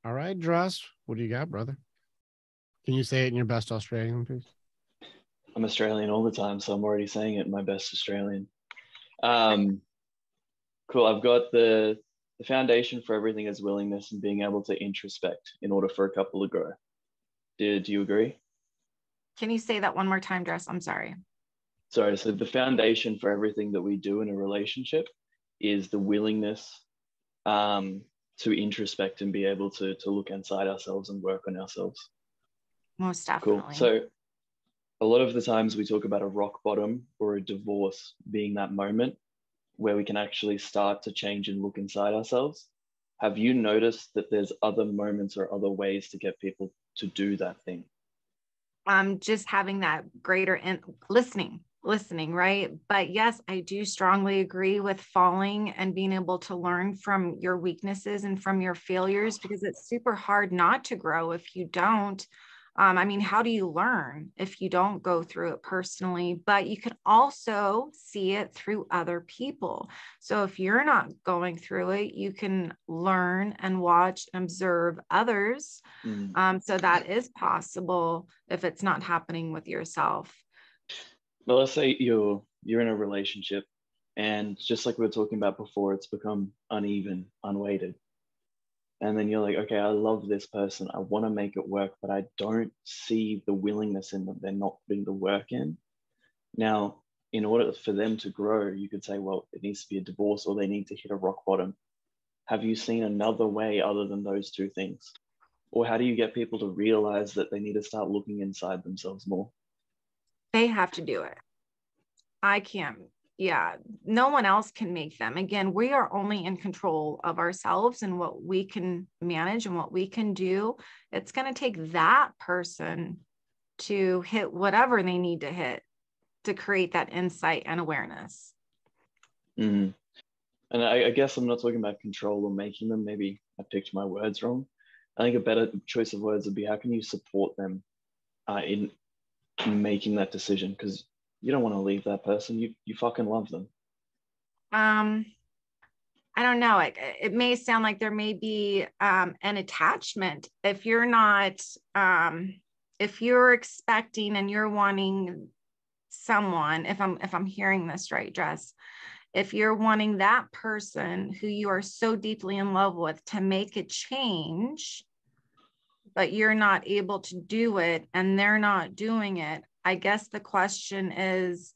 All right, Dross, what do you got, brother? Can you say it in your best Australian, please? I'm Australian all the time, so I'm already saying it in my best Australian. Cool. I've got the foundation for everything is willingness and being able to introspect in order for a couple to grow. Do you agree? Can you say that one more time, Dross? I'm sorry. Sorry. So the foundation for everything that we do in a relationship is the willingness to introspect and be able to look inside ourselves and work on ourselves. Most definitely. Cool. So a lot of the times we talk about a rock bottom or a divorce being that moment where we can actually start to change and look inside ourselves. Have you noticed that there's other moments or other ways to get people to do that thing? Just having that greater listening, right? But yes, I do strongly agree with falling and being able to learn from your weaknesses and from your failures, because it's super hard not to grow if you don't. How do you learn if you don't go through it personally? But you can also see it through other people. So if you're not going through it, you can learn and watch and observe others. So that is possible if it's not happening with yourself. Well, let's say you're in a relationship, and just like we were talking about before, it's become uneven, unweighted. And then you're like, okay, I love this person. I want to make it work, but I don't see the willingness in them. They're not putting the work in. Now, in order for them to grow, you could say, well, it needs to be a divorce or they need to hit a rock bottom. Have you seen another way other than those two things? Or how do you get people to realize that they need to start looking inside themselves more? They have to do it. I can't. Yeah, no one else can make them. Again, we are only in control of ourselves and what we can manage and what we can do. It's going to take that person to hit whatever they need to hit to create that insight and awareness. Mm. And I guess I'm not talking about control or making them. Maybe I picked my words wrong. I think a better choice of words would be, how can you support them in making that decision? Because you don't want to leave that person. You fucking love them. I don't know. It may sound like there may be an attachment. If you're not, if you're expecting and you're wanting someone, if I'm hearing this right, Jess, if you're wanting that person who you are so deeply in love with to make a change, but you're not able to do it and they're not doing it, I guess the question is,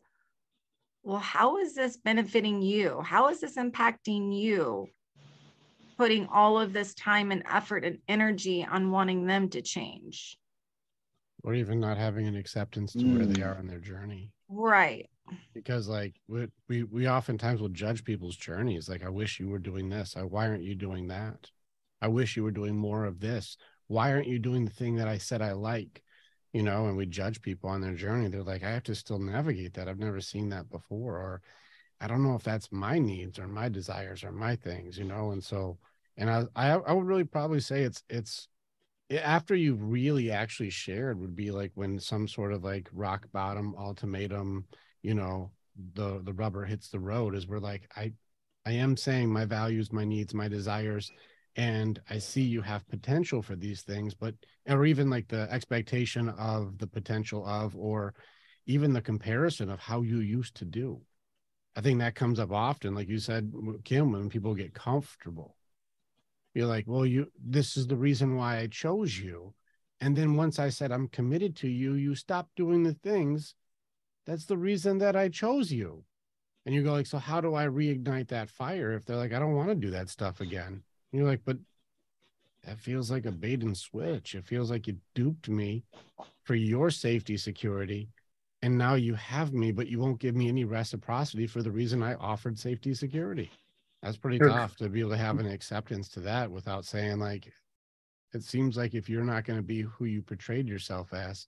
well, how is this benefiting you? How is this impacting you? Putting all of this time and effort and energy on wanting them to change. Or even not having an acceptance to where they are on their journey. Right. Because like we oftentimes will judge people's journeys. Like, I wish you were doing this. Why aren't you doing that? I wish you were doing more of this. Why aren't you doing the thing that I said I like? You know, and we judge people on their journey. They're like, I have to still navigate that. I've never seen that before. Or I don't know if that's my needs or my desires or my things, you know? And so, and I would really probably say it's after you've really actually shared would be like when some sort of like rock bottom ultimatum, you know, the rubber hits the road, is where like, I am saying my values, my needs, my desires, and I see you have potential for these things, but, or even like the expectation of the potential of, or even the comparison of how you used to do. I think that comes up often, like you said, Kim, when people get comfortable. You're like, well, this is the reason why I chose you. And then once I said I'm committed to you, you stopped doing the things. That's the reason that I chose you. And you go like, so how do I reignite that fire if they're like, I don't want to do that stuff again? And you're like, but that feels like a bait and switch. It feels like you duped me for your safety, security. And now you have me, but you won't give me any reciprocity for the reason I offered safety, security. That's pretty tough to be able to have an acceptance to that without saying like, it seems like if you're not going to be who you portrayed yourself as,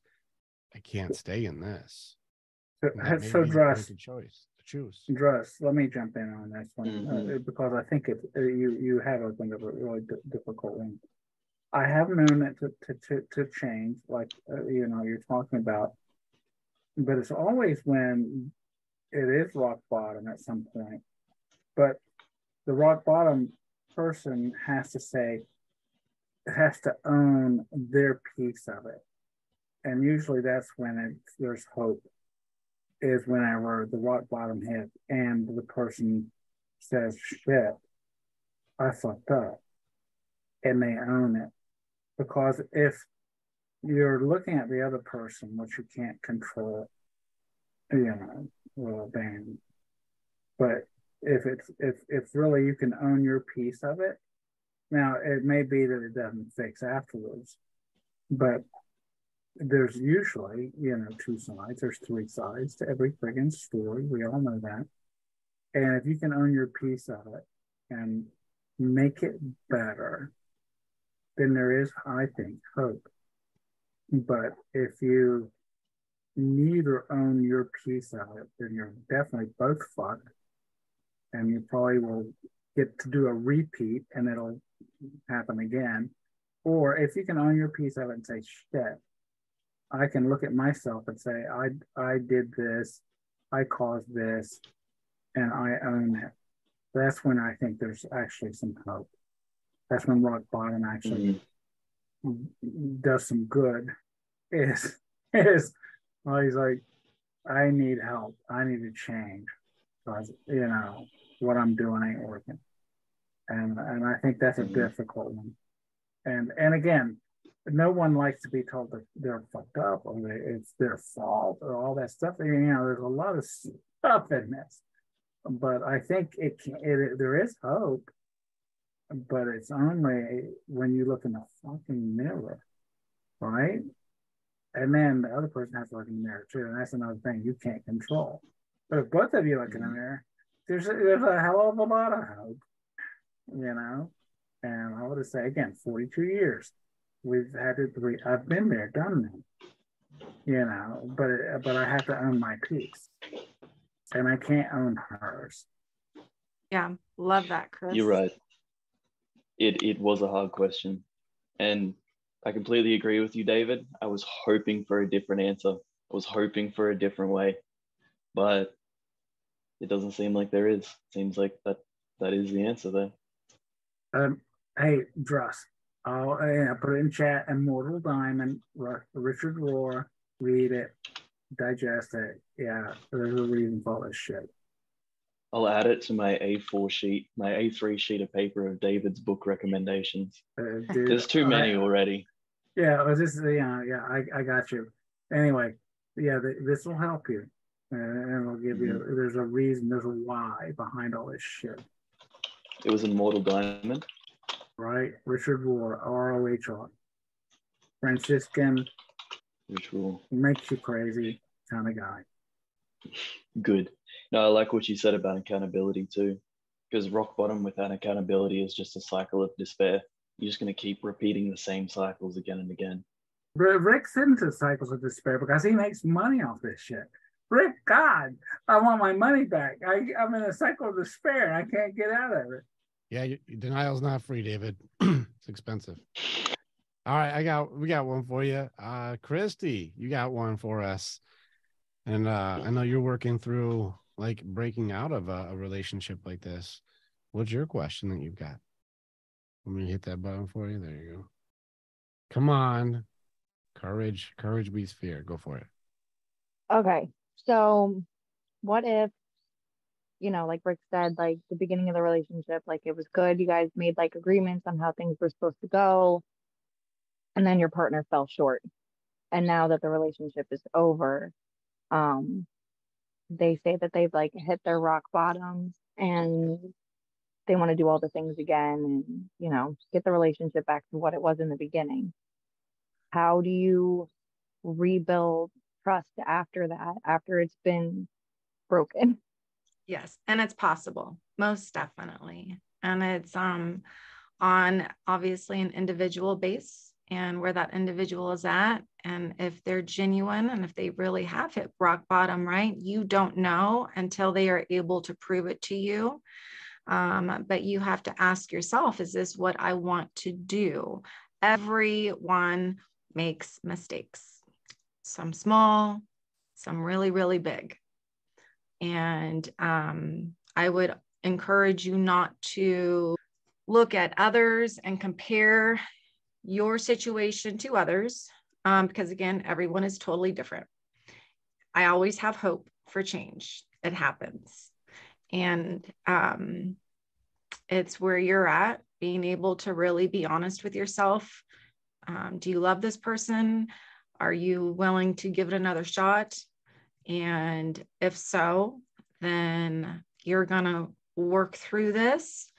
I can't stay in this. So Dress, choose. Dress, let me jump in on this one because I think you have opened up a really difficult one. I have known it to change, like you know, you're talking about, but it's always when it is rock bottom at some point. But the rock bottom person has to own their piece of it, and usually that's when there's hope. Is whenever the rock bottom hits and the person says, shit, I fucked up, and they own it. Because if you're looking at the other person, which you can't control, you know, well, then, but if it's really, you can own your piece of it. Now, it may be that it doesn't fix afterwards, but there's usually, you know, two sides. There's three sides to every friggin' story. We all know that. And if you can own your piece of it and make it better, then there is, I think, hope. But if you neither own your piece of it, then you're definitely both fucked. And you probably will get to do a repeat and it'll happen again. Or if you can own your piece of it and say, shit, I can look at myself and say, I did this, I caused this, and I own it. That's when I think there's actually some hope. That's when rock bottom actually does some good. Is well, he's like, I need help. I need to change because you know what I'm doing ain't working, and I think that's a difficult one. And again, no one likes to be told that they're fucked up or it's their fault or all that stuff. You know, there's a lot of stuff in this, but I think there is hope, but it's only when you look in the fucking mirror, right? And then the other person has to look in the mirror too, and that's another thing you can't control. But if both of you look in the mirror, there's a hell of a lot of hope, you know. And I would say again, 42 years. We've had it. I've been there, done that, you know. But I have to own my piece, and I can't own hers. Yeah, love that, Chris. You're right. It was a hard question. And I completely agree with you, David. I was hoping for a different answer. I was hoping for a different way, but it doesn't seem like there is. It seems like that is the answer there. Hey, Druss, I'll put it in chat. Immortal Diamond, Richard Rohr, read it, digest it. Yeah, there's a reason for all this shit. I'll add it to my A4 sheet, my A3 sheet of paper of David's book recommendations. Dude, There's too many already. Yeah, I got you. Anyway, yeah, this will help you. And it'll give you, there's a reason, there's a why behind all this shit. It was Immortal Diamond. Right? Richard Rohr, R-O-H-R. Franciscan. Ritual. Makes you crazy kind of guy. Good. No, I like what you said about accountability too, because rock bottom without accountability is just a cycle of despair. You're just going to keep repeating the same cycles again and again. Rick's into cycles of despair because he makes money off this shit. Rick, God, I want my money back. I'm in a cycle of despair and I can't get out of it. Yeah, denial's not free, David. It's expensive. All right, we got one for you. Christy, you got one for us. And I know you're working through like breaking out of a relationship like this. What's your question that you've got? Let me hit that button for you. There you go. Come on. Courage beats fear. Go for it. Okay. So what if, like Rick said, like the beginning of the relationship, like it was good. You guys made like agreements on how things were supposed to go. And then your partner fell short. And now that the relationship is over, they say that they've like hit their rock bottom and they want to do all the things again and, get the relationship back to what it was in the beginning. How do you rebuild trust after that, after it's been broken? Yes, and it's possible, most definitely. And it's on obviously an individual base and where that individual is at. And if they're genuine and if they really have hit rock bottom, right? You don't know until they are able to prove it to you. But you have to ask yourself, is this what I want to do? Everyone makes mistakes, some small, some really, really big. And I would encourage you not to look at others and compare your situation to others, because again, everyone is totally different. I always have hope for change. It happens. And it's where you're at, being able to really be honest with yourself. Do you love this person? Are you willing to give it another shot? And if so, then you're going to work through this,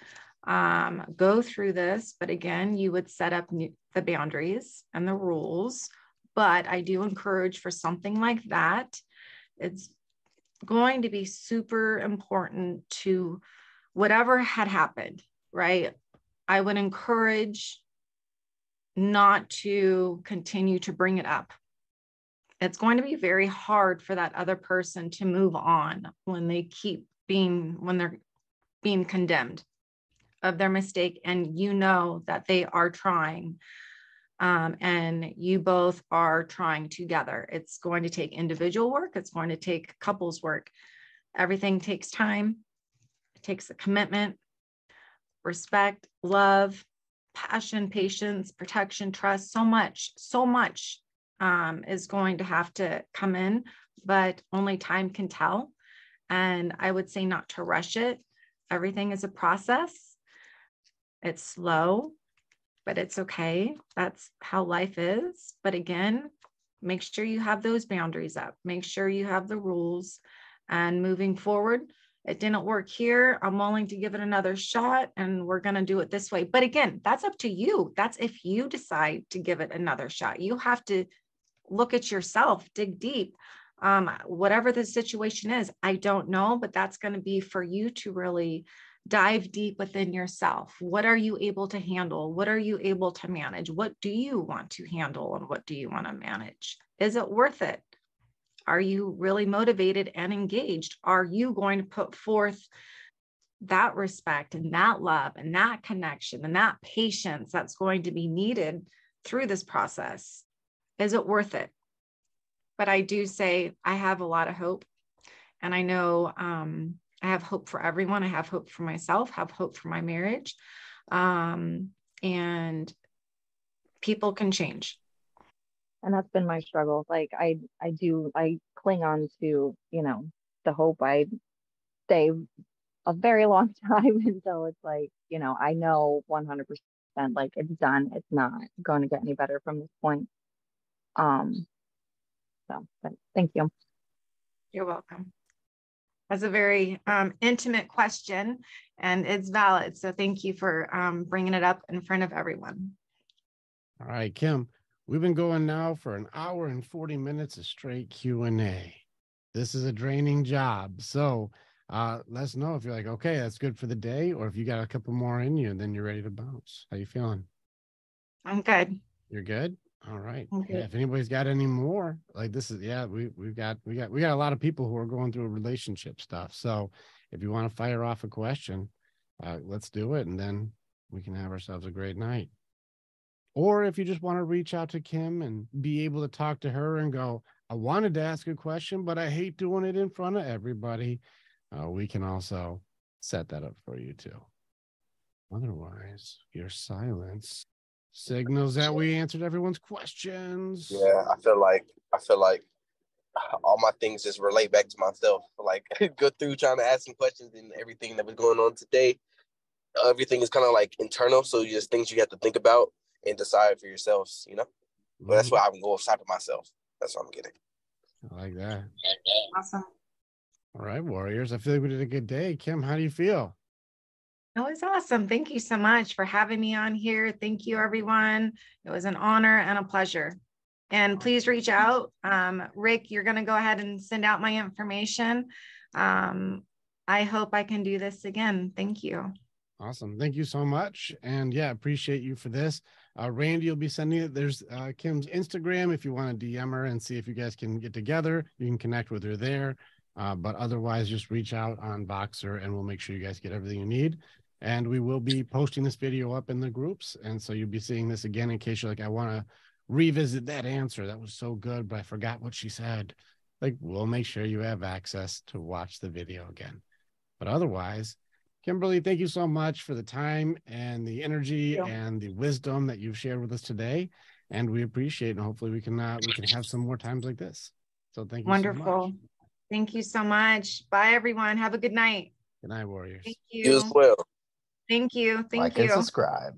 go through this. But again, you would set up the boundaries and the rules. But I do encourage for something like that, it's going to be super important to whatever had happened, right? I would encourage not to continue to bring it up. It's going to be very hard for that other person to move on when they're being condemned of their mistake. And that they are trying, and you both are trying together. It's going to take individual work. It's going to take couples work. Everything takes time. It takes a commitment, respect, love, passion, patience, protection, trust, so much is going to have to come in, but only time can tell. And I would say not to rush it. Everything is a process. It's slow, but it's okay. That's how life is. But again, make sure you have those boundaries up. Make sure you have the rules. And moving forward, it didn't work here. I'm willing to give it another shot and we're going to do it this way. But again, that's up to you. That's if you decide to give it another shot. You have to look at yourself, dig deep. Whatever the situation is, I don't know, but that's going to be for you to really dive deep within yourself. What are you able to handle? What are you able to manage? What do you want to handle and what do you want to manage? Is it worth it? Are you really motivated and engaged? Are you going to put forth that respect and that love and that connection and that patience that's going to be needed through this process? Is it worth it? But I do say I have a lot of hope. And I know I have hope for everyone. I have hope for myself, have hope for my marriage. And people can change. And that's been my struggle. Like I cling on to, you know, the hope. I stay a very long time until it's like, you know, I know 100% like it's done. It's not going to get any better from this point. So but thank you. You're welcome. That's a very intimate question, and it's valid. So thank you for bringing it up in front of everyone. All right, Kim, we've been going now for an hour and 40 minutes of straight Q&A. This is a draining job. So let us know if you're like, okay, that's good for the day, or if you got a couple more in you and then you're ready to bounce. How you feeling? I'm good. You're good? All right. Okay. Yeah, if anybody's got any more, like this is, yeah, we got a lot of people who are going through relationship stuff. So if you want to fire off a question, let's do it. And then we can have ourselves a great night. Or if you just want to reach out to Kim and be able to talk to her and go, I wanted to ask a question, but I hate doing it in front of everybody. We can also set that up for you too. Otherwise, your silence signals that we answered everyone's questions. Yeah, I feel like all my things just relate back to myself. Like go through trying to ask some questions and everything that was going on today. Everything is kind of like internal, so just things you have to think about and decide for yourselves, you know. But that's why I can go outside of myself. That's what I'm getting. I like that. Awesome. All right, Warriors. I feel like we did a good day. Kim, how do you feel? It was awesome. Thank you so much for having me on here. Thank you, everyone. It was an honor and a pleasure. And please reach out. Rick, you're going to go ahead and send out my information. I hope I can do this again. Thank you. Awesome. Thank you so much. And yeah, appreciate you for this. Randy, you'll be sending it. There's Kim's Instagram. If you want to DM her and see if you guys can get together, you can connect with her there. But otherwise, just reach out on Voxer and we'll make sure you guys get everything you need. And we will be posting this video up in the groups. And so you'll be seeing this again in case you're like, I want to revisit that answer. That was so good, but I forgot what she said. Like, we'll make sure you have access to watch the video again. But otherwise, Kimberly, thank you so much for the time and the energy and the wisdom that you've shared with us today. And we appreciate it. And hopefully we can have some more times like this. So thank you so much. Wonderful. Thank you so much. Bye, everyone. Have a good night. Good night, Warriors. Thank you. You as well. Thank you. Thank Like you. and subscribe.